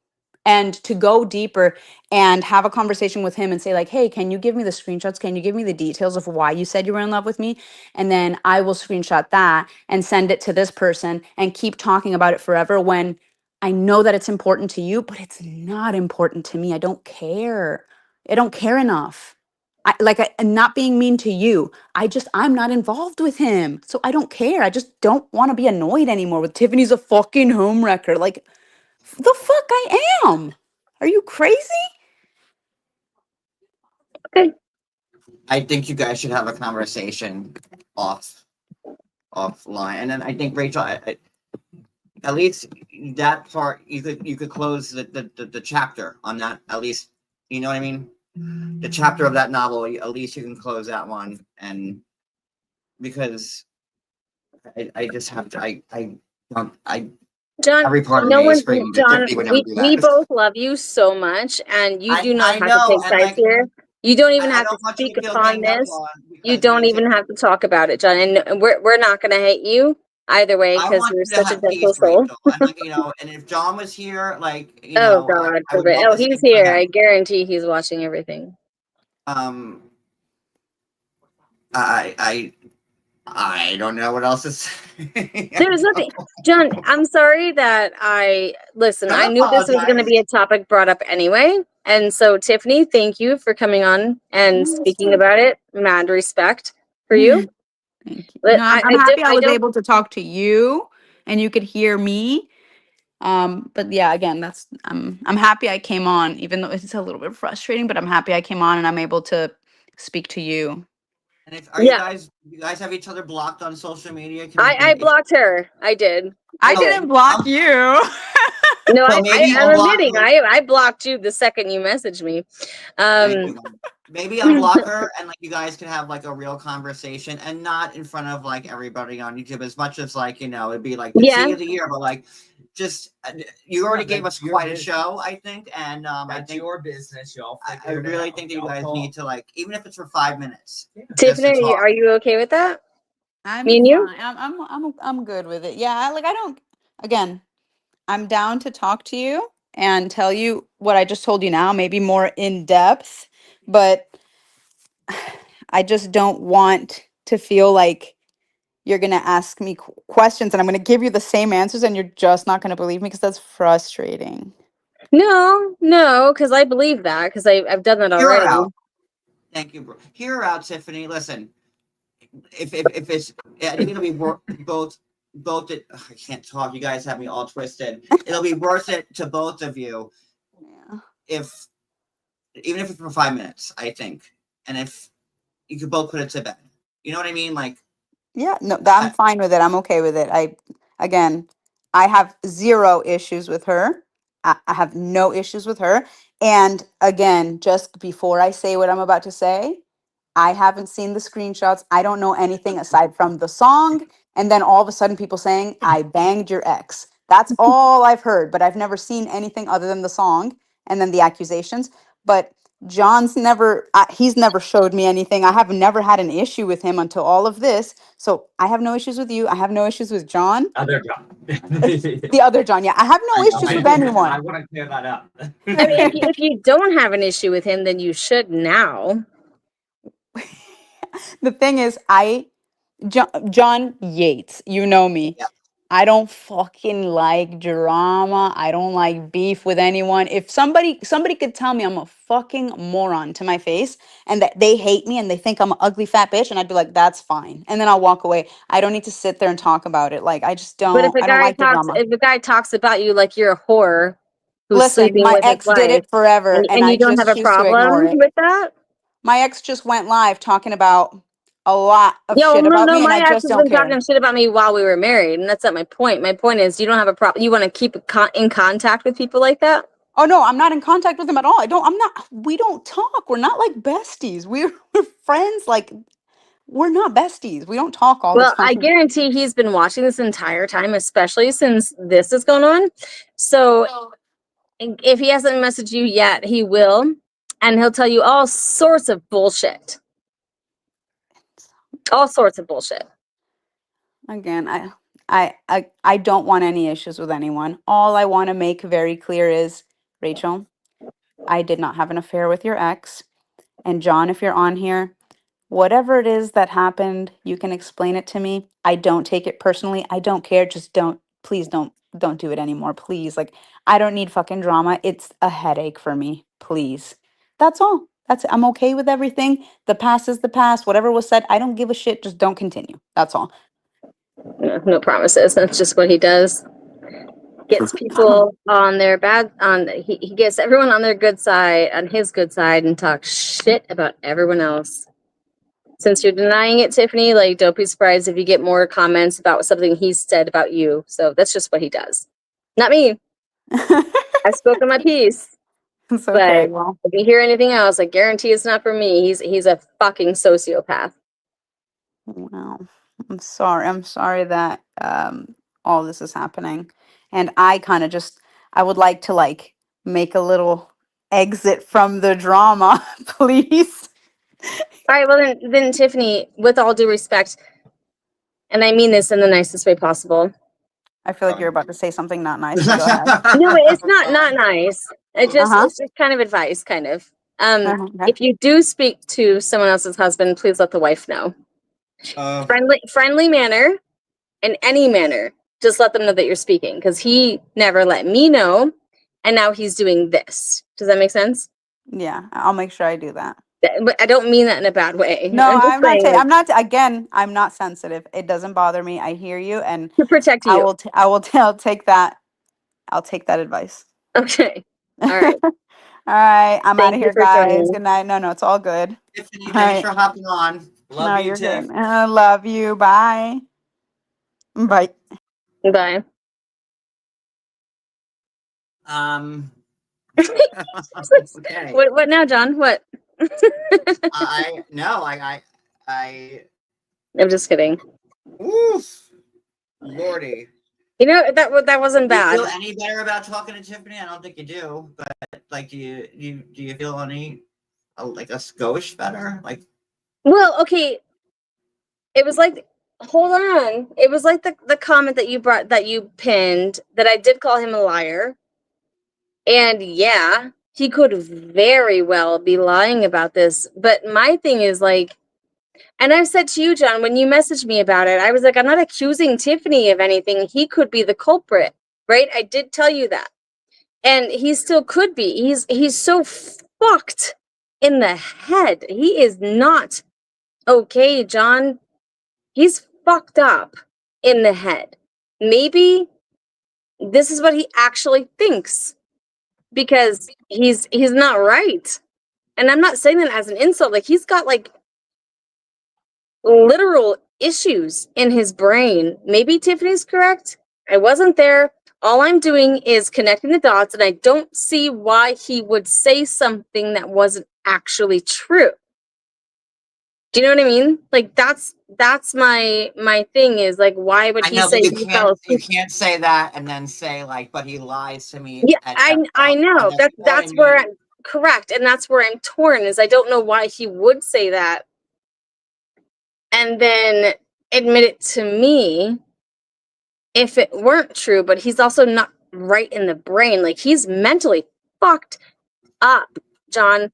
And to go deeper and have a conversation with him and say, like, "Hey, can you give me the screenshots? Can you give me the details of why you said you were in love with me?" And then I will screenshot that and send it to this person and keep talking about it forever, when I know that it's important to you, but it's not important to me. I don't care. I don't care enough. And not being mean to you. I'm not involved with him. So I don't care. I just don't want to be annoyed anymore with Tiffany's a fucking homewrecker. Like, the fuck I am. Are you crazy? Okay. I think you guys should have a conversation offline, and then I think Rachel, at least that part you could close the chapter on that, at least, you know what I mean, the chapter of that novel, at least you can close that one. And because I just have to, I don't, John, every part of no me is one, screaming that John, Tiffany would never we, do we that. both love you so much, and you do not I have to know, take and sides like here. You don't even I have to don't want you speak to feel upon ganged up this. on, You because me don't and even Tiffany, have to talk about it, John. And we're not gonna hate you either way, I because want you're you to such a have gentle peace, soul. Rachel. And like, and if John was here, like, Oh God, I would forbid. want Oh, the he's same for here. I him. guarantee he's watching everything. Um, I I don't know what else to say. There's nothing, John. I'm sorry that listen. I Don't knew this was going to apologize. be a topic brought up anyway, and so Tiffany, thank you for coming on and No, it's speaking fine. about it. Mad respect for you. Thank you. But No, I'm happy I I was don't. able to talk to you and you could hear me. But yeah, again, I'm happy I came on, even though it's a little bit frustrating, but I'm happy I came on and I'm able to speak to you. And if Yeah, you guys have each other blocked on social media? I blocked her. I did. I Oh, didn't block you. No, so maybe I'm unblock admitting her. I blocked you the second you messaged me. Thank Um, you. Maybe unblock her and like you guys can have like a real conversation and not in front of like everybody on YouTube as much as like, it'd be like the yeah. tea of the year, but like just you already gave us that's your quite a business. show, I think. And I That's think your business, y'all. I really think that you guys need to like, even if it's for 5 minutes, just to Tiffany, talk. are you okay with that? I'm Me and you? fine. I'm good with it. Yeah, like I don't. Again, I'm down to talk to you and tell you what I just told you now, maybe more in depth, but I just don't want to feel like you're going to ask me questions and I'm going to give you the same answers and you're just not going to believe me because that's frustrating. No, because I believe that because I've done that Hear her already. out. Thank you, bro. Hear her out, Tiffany. Listen, if it's, I think it'll be both it. I can't talk. You guys have me all twisted. It'll be worth it to both of you Yeah. if even if it's for 5 minutes, I think. And if you could both put it to bed. You know what I mean? Like Yeah, no, I'm fine with it. I'm okay with it. Again, I have zero issues with her. I have no issues with her. And again, just before I say what I'm about to say, I haven't seen the screenshots. I don't know anything aside from the song. And then all of a sudden, people saying, I banged your ex. That's all I've heard, but I've never seen anything other than the song and then the accusations. But John's never, he's never showed me anything. I have never had an issue with him until all of this. So I have no issues with you. I have no issues with John. Other job. The other John, yeah. I have no I know, issues I with know. I anyone. want to clear that up. I mean, if you don't have an issue with him, then you should now. The thing is, John Yates, you know me. Yeah. I don't fucking like drama. I don't like beef with anyone. If somebody could tell me I'm a fucking moron to my face and that they hate me and they think I'm an ugly fat bitch and I'd be like, that's fine. And then I'll walk away. I don't need to sit there and talk about it. Like But I don't like the drama. if a guy talks about you like you're a whore who's Listen, sleeping my with his ex did wife, it forever and and I you don't just have a choose to ignore problem it. with that? My ex just went live talking about a lot of Yo, shit no, about no, me and my I ex just has don't been care. talking shit about me while we were married, and that's not my point. My point is, you don't have a problem. You want to keep in contact with people like that? Oh no, I'm not in contact with him at all. I'm not, we don't talk. We're not like besties. We're friends. Like we're not besties. We don't talk all the Well, I time. guarantee he's been watching this entire time, especially since this is going on. So if he hasn't messaged you yet, he will, and he'll tell you all sorts of bullshit. All sorts of bullshit. Again, I don't want any issues with anyone. All I want to make very clear is, Rachel, I did not have an affair with your ex. And John, if you're on here, whatever it is that happened, you can explain it to me. I don't take it personally. I don't care. Just please don't do it anymore. Please. Like I don't need fucking drama. It's a headache for me. Please. That's all. I'm okay with everything. The past is the past. Whatever was said, I don't give a shit. Just don't continue. That's all. No promises. That's just what he does. Gets people on their he gets everyone on their good side, on his good side, and talks shit about everyone else. Since you're denying it, Tiffany, like don't be surprised if you get more comments about something he said about you. So that's just what he does. Not me. I've spoken my piece. It's But okay. Well, if you hear anything else, I guarantee it's not for me. He's a fucking sociopath. well, I'm sorry. I'm sorry that all this is happening. And I kind of just I would like to like make a little exit from the drama, please. All right, well then Tiffany, with all due respect, and I mean this in the nicest way possible. I feel like you're about to say something not nice, but go ahead. No, it's not nice. Uh-huh. It's just kind of advice, kind of. Okay. If you do speak to someone else's husband, please let the wife know. Friendly manner, in any manner. Just let them know that you're speaking, because he never let me know, and now he's doing this. Does that make sense? Yeah, I'll make sure I do that. But I don't mean that in a bad way. No, I'm just saying, like, I'm not again, I'm not sensitive. It doesn't bother me. I hear you and to protect I you. will I'll take that. I'll take that advice. Okay. All All right. right, I'm out Thank of you here, for guys. joining. Good night. No, it's all good. Tiffany, All thanks right. for hopping on. Love No, you, you're Tiff. good. I love you. Bye. Bye. Bye. Um. Okay. What now, John? What? I no. I. I'm just kidding. Oof. Lordy. You know that wasn't Do you bad. feel any better about talking to Tiffany? I don't think you do. But like, do you feel any like a skosh better? Like, Well, okay. It was like, hold on. It was like the comment that you pinned that I did call him a liar. And yeah, he could very well be lying about this. But my thing is like, and I've said to you, John, when you messaged me about it, I was like, I'm not accusing Tiffany of anything. He could be the culprit, right? I did tell you that. And he still could be. He's so fucked in the head. He is not okay, John. He's fucked up in the head. Maybe this is what he actually thinks because he's not right. And I'm not saying that as an insult. Like he's got like literal issues in his brain. Maybe Tiffany's correct. I wasn't there. All I'm doing is connecting the dots, and I don't see why he would say something that wasn't actually true. Do you know what I mean? Like that's my thing is like, why would I he know, say but he fell you asleep? can't say that and then say like, but he lies to me. Yeah, I know and then that's calling where me. I'm correct, and that's where I'm torn. Is I don't know why he would say that, and then admit it to me if it weren't true. But he's also not right in the brain. Like he's mentally fucked up, John.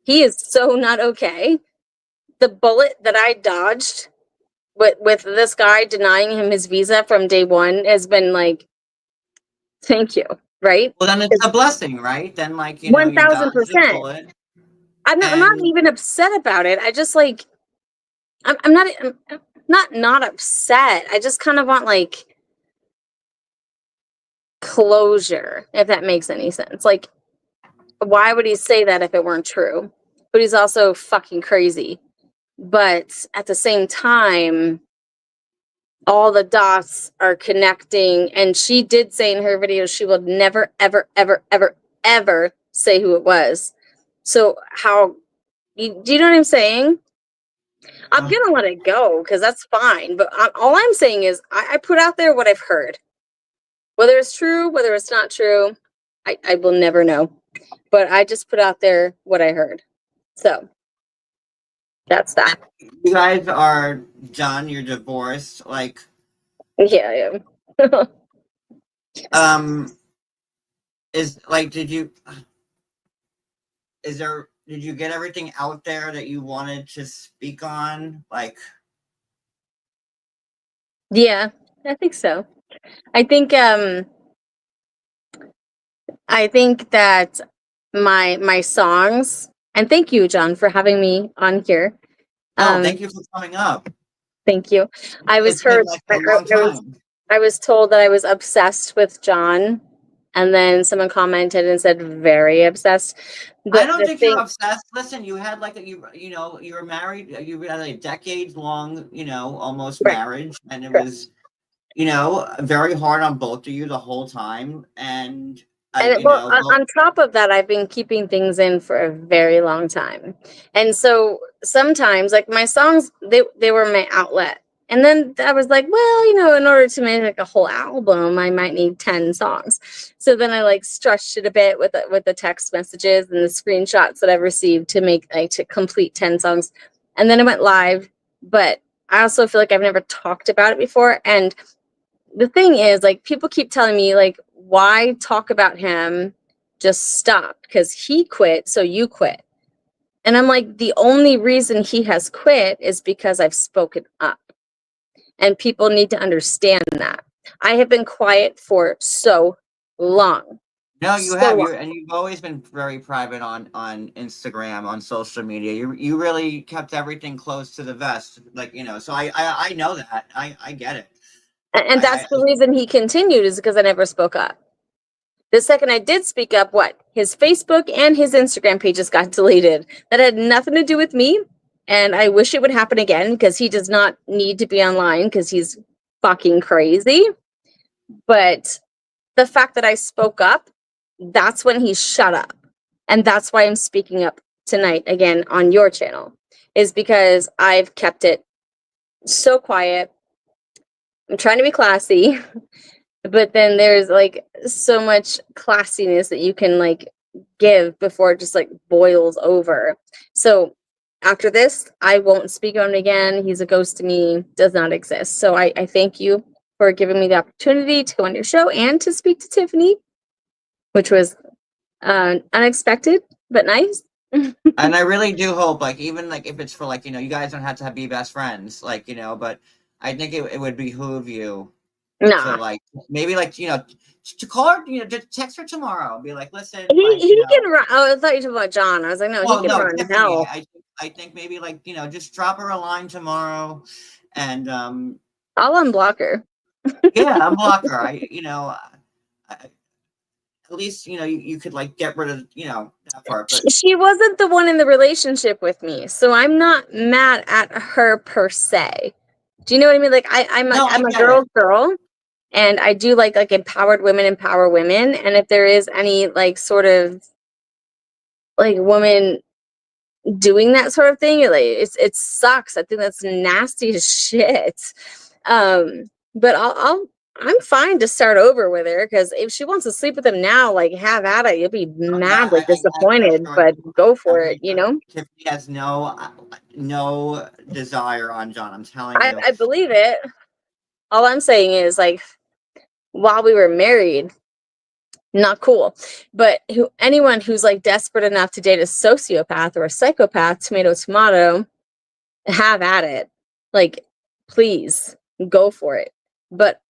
He is so not okay. The bullet that I dodged with this guy denying him his visa from day one has been like, thank you, right? Well, then it's a blessing, right? Then like you One thousand dodged the percent. bullet, I'm not and even upset about it. I just like I'm not upset. I just kind of want like closure, if that makes any sense. Like, why would he say that if it weren't true? But he's also fucking crazy. But at the same time, all the dots are connecting. And she did say in her video she will never, ever, ever, ever, ever say who it was. So how do you know what I'm saying? I'm gonna let it go because that's fine. But all I'm saying is I put out there what I've heard. Whether it's true, whether it's not true, I will never know. But I just put out there what I heard. So that's that. you guys are done. You're divorced. Like, Yeah, yeah. is like, did you get everything out there that you wanted to speak on? Like, Yeah, I think so. I think that my songs, and thank you, John, for having me on here. no, thank you for coming up. Thank you. I was It's been heard. like a long time. I was told that I was obsessed with John, and then someone commented and said very obsessed. I But don't the think thing, you're obsessed. Listen, you had like you were married. You had a decades long, almost right, marriage, and it correct. was, very hard on both of you the whole time. And And well, on top of that, I've been keeping things in for a very long time, and so sometimes, like my songs, they were my outlet. And then I was like, well, in order to make like a whole album, I might need 10 songs. So then I like stretched it a bit with the text messages and the screenshots that I've received to make to complete 10 songs. And then it went live. But I also feel like I've never talked about it before. And the thing is, like, people keep telling me, like, why talk about him? Just stop, because he quit, so you quit. And I'm like, the only reason he has quit is because I've spoken up. And people need to understand that. I have been quiet for so long. No, you So have long. and you've always been very private on Instagram, on social media. You really kept everything close to the vest, like So I know that. I get it. And that's the reason he continued, is because I never spoke up. The second I did speak up, his Facebook and his Instagram pages got deleted. That had nothing to do with me. and I wish it would happen again because he does not need to be online because he's fucking crazy. But the fact that I spoke up, that's when he shut up. And that's why I'm speaking up tonight again on your channel, is because I've kept it so quiet. I'm trying to be classy, but then there's like so much classiness that you can like give before it just like boils over. So after this, I won't speak on him again. He's a ghost to me, does not exist. So I thank you for giving me the opportunity to go on your show and to speak to Tiffany, which was unexpected but nice. And I really do hope, like, even like if it's for like, you guys don't have to be best friends, like, but I think it would behoove you to Nah, like maybe like to call her, just text her tomorrow, be like, listen, like, he can run. Oh, I thought you were talking about John. I was like, no, he well, can no, run Tiffany, hell. I think maybe like just drop her a line tomorrow, and I'll unblock her. yeah, unblock her. At least you could like get rid of that part, but She wasn't the one in the relationship with me, so I'm not mad at her per se. Do you know what I mean? Like I'm no, I a get it. girl, and I do like empowered women empower women. And if there is any like sort of like woman doing that sort of thing, like it sucks. I think that's nasty as shit. But I'm fine to start over with her because if she wants to sleep with him now, like have at it. You'll be madly I'm pretty disappointed, sure but go for I'm it. pretty sure Tiffany has no desire on John. I'm telling you. I believe it. All I'm saying is like while we were married, not cool. But anyone who's like desperate enough to date a sociopath or a psychopath, tomato tomato, have at it. Like, please go for it. But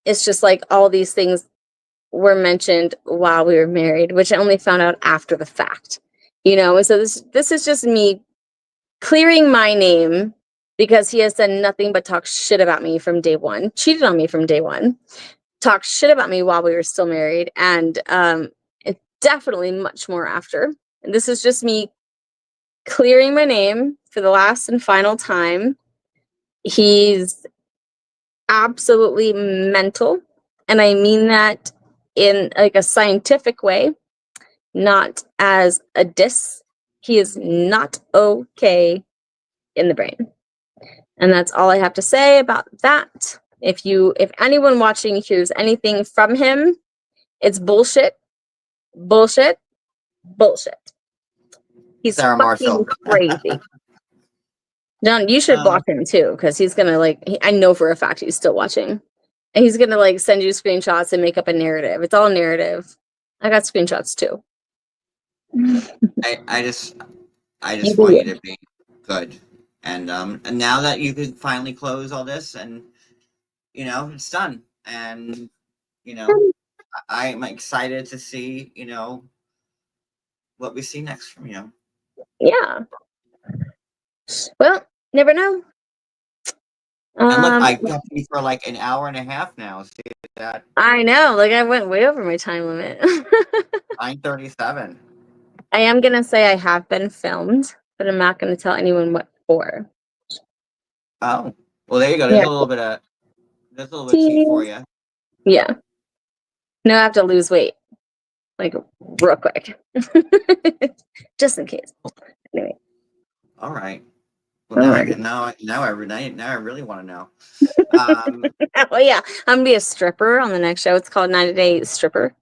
it's just like all these things were mentioned while we were married, which I only found out after the fact. And so this is just me clearing my name because he has done nothing but talk shit about me from day one, cheated on me from day one, talked shit about me while we were still married, and it's definitely much more after. And this is just me clearing my name for the last and final time. He's absolutely mental, and I mean that in like a scientific way, not as a diss. He is not okay in the brain. And that's all I have to say about that. If anyone watching hears anything from him, it's bullshit, bullshit, bullshit. He's Sarah fucking Marshall. crazy. John, you should block him too, because he's gonna I know for a fact he's still watching. And he's gonna send you screenshots and make up a narrative. It's all narrative. I got screenshots too. I just You do want you you. to be good, and now that you could finally close all this, and it's done, and I'm excited to see what we see next from you. Yeah. Well, never know. And look, I kept you for like an hour and a half now. See that? I know, I went way over my time limit. 9:37. I am gonna say I have been filmed, but I'm not gonna tell anyone what for. Oh, well, there you go. Yeah. There's a little bit cheap for you. Yeah. No, I have to lose weight, real quick, just in case. Anyway. All right. Well, All now right. now I really want to know. Well, yeah, I'm gonna be a stripper on the next show. It's called 90 Day Stripper.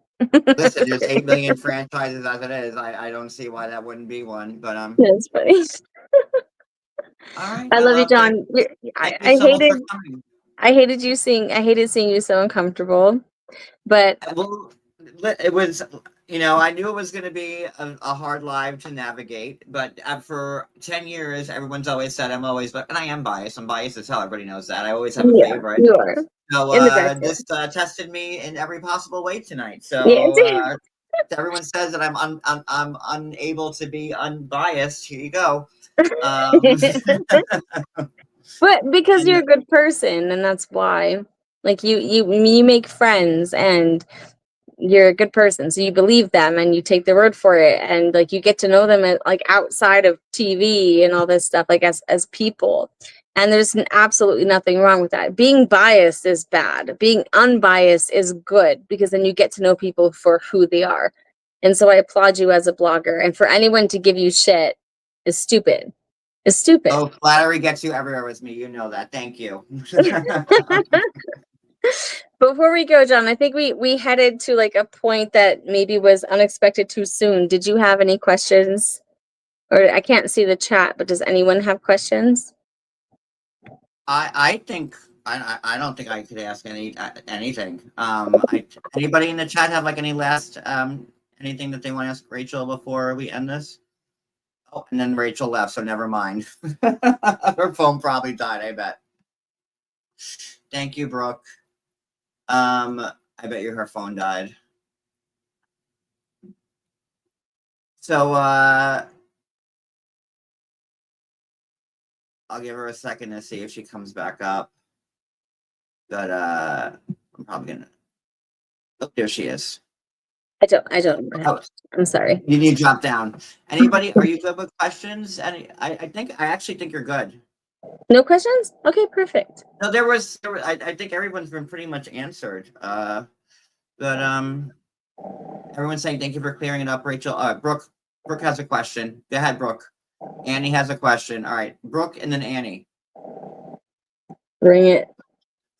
Listen, there's 8 million franchises as it is. I don't see why that wouldn't be one. But That's funny. all right. I love you, Thank John. you I so much for coming. hated seeing you so uncomfortable, but Well, it was, I knew it was going to be a hard live to navigate, but for 10 years, everyone's always said I'm always, and I am biased. I'm biased as hell. Everybody knows that. I always have a yeah, favorite. you are So in the best way. this tested me in every possible way tonight. So Yeah, everyone says that I'm unable to be unbiased. Here you go. Um, but because and you're a good person, and that's why. You make friends, and you're a good person, so you believe them and you take their word for it, and like you get to know them like outside of TV and all this stuff, like as people. And there's absolutely nothing wrong with that. Being biased is bad. Being unbiased is good, because then you get to know people for who they are. And so I applaud you as a blogger. And for anyone to give you shit is stupid. Is stupid. Oh, flattery gets you everywhere with me. You know that. Thank you. Before we go, John, I think we headed to like a point that maybe was unexpected too soon. Did you have any questions? Or I can't see the chat, but does anyone have questions? I think I don't think I could ask anything. Anybody in the chat have like any last anything that they want to ask Rachel before we end this? Oh, and then Rachel left, so never mind. Her phone probably died, I bet. Thank you, Brooke. I bet you her phone died. So I'll give her a second to see if she comes back up. But I'm probably gonna. Oh, there she is. I don't. Oh, I'm sorry. you need to drop down. Anybody? Are you good with questions? I actually think you're good. No questions? Okay, perfect. No, there was I think everyone's been pretty much answered. But everyone's saying thank you for clearing it up, Rachel. Brooke has a question. Go ahead, Brooke. Annie has a question. All right, Brooke and then Annie. Bring it.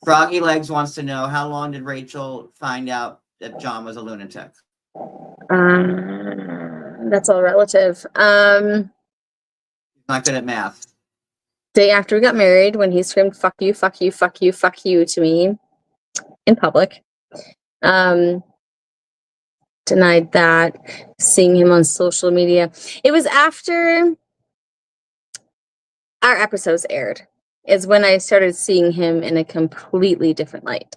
Froggy Legs wants to know, how long did Rachel find out that John was a lunatic? That's all relative. Not good at math. Day after we got married, when he screamed "fuck you, fuck you, fuck you, fuck you" to me in public. Denied that. Seeing him on social media. It was after our episodes aired, is when I started seeing him in a completely different light.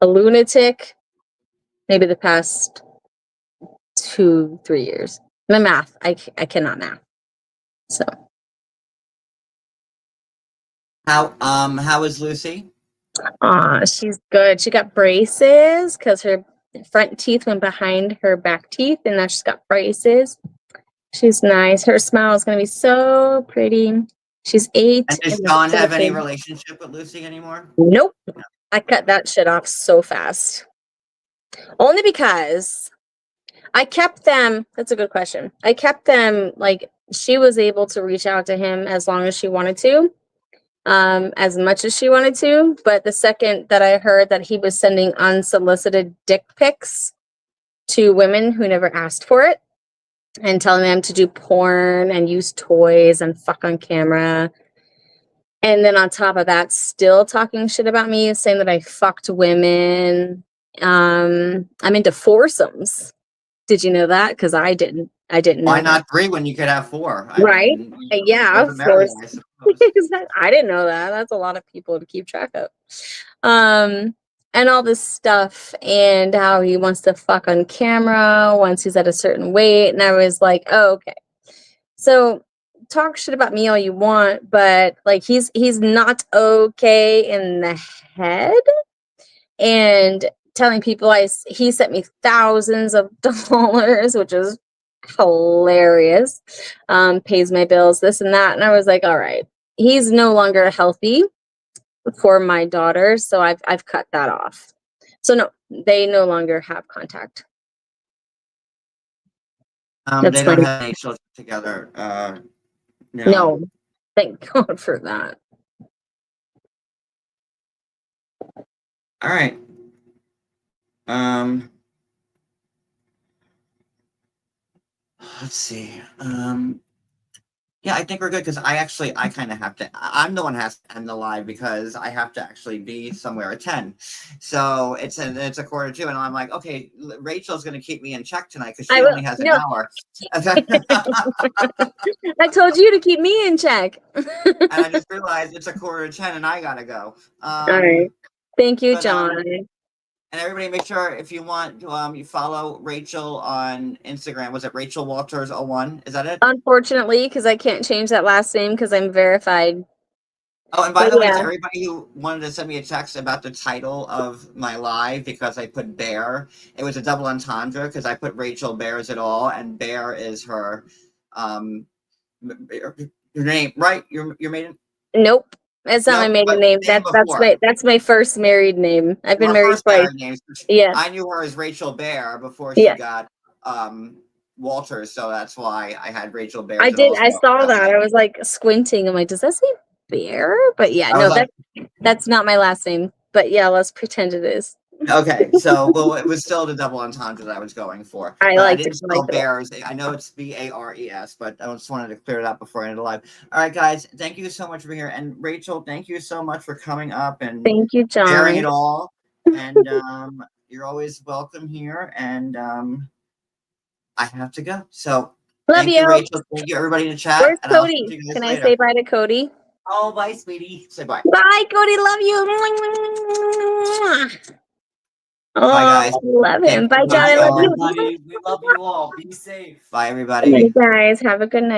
A lunatic, maybe the past 2-3 years. My math, I cannot math. So how is Lucy? She's good. She got braces because her front teeth went behind her back teeth, and now she's got braces. She's nice. Her smile is going to be so pretty. She's 8. And does John have any relationship with Lucy anymore? Nope. I cut that shit off so fast. Only because I kept them. That's a good question. I kept them, like, she was able to reach out to him as long as she wanted to, as much as she wanted to. But the second that I heard that he was sending unsolicited dick pics to women who never asked for it, and telling them to do porn and use toys and fuck on camera, and then on top of that, still talking shit about me, saying that I fucked women. I'm into foursomes. Did you know that? Because I didn't know. Why not 3 when you could have 4? Right? Yeah, of course. I suppose. I didn't know that. That's a lot of people to keep track of. And all this stuff, and how he wants to fuck on camera once he's at a certain weight. And I was like, oh, okay. So talk shit about me all you want, but like he's not okay in the head. And telling people he sent me thousands of dollars, which is hilarious. Pays my bills, this and that. And I was like, all right, he's no longer healthy for my daughter, so I've cut that off. So no, they no longer have contact. They don't have any children together. No, thank God for that. All right. Let's see. Yeah, I think we're good because I kind of have to. I'm the one who has to end the live because I have to actually be somewhere at 10. So it's a 1:45, and I'm like, okay, Rachel's going to keep me in check tonight because she only has an hour. I told you to keep me in check. And I just realized it's 9:45, and I gotta go. All right. Thank you, John. And everybody, make sure if you want, you follow Rachel on Instagram. Was it Rachel Walters 01? Is that it? Unfortunately, because I can't change that last name because I'm verified. Oh, and by But the way, to yeah. everybody who wanted to send me a text about the title of my live because I put Bear, it was a double entendre because I put Rachel Bears it all, and Bear is her, your name, right? Your maiden. Nope. That's not my No, maiden but name. name before. That's my first married name. I've been Her married first twice. married name. Yeah. I knew her as Rachel Bear before she Yeah. got Walters, so that's why I had Rachel Bears. I It did. also. I saw that. I was like squinting. I'm like, does that say Bear? But yeah, I no, was like, that's not my last name. But yeah, let's pretend it is. okay, so well, it was still the double entendre that I was going for, I but I liked didn't it. spell bears. I know it's Bares, but I just wanted to clear it up before I ended the live. All right, guys, thank you so much for being here, and Rachel, thank you so much for coming up and Thank you, sharing John. it all. And you're always welcome here. And I have to go. So Love thank you. you, Rachel. Thank you, everybody in the chat. Where's And I'll see Cody? you guys Can I later. say bye to Cody? Oh, bye, sweetie. Say bye. Bye, Cody. Love you. Oh, Bye, guys. love him. Bye, John. Bye, I love you. everybody. We love you all. Be safe. Bye, everybody. Hey, guys. Have a good night.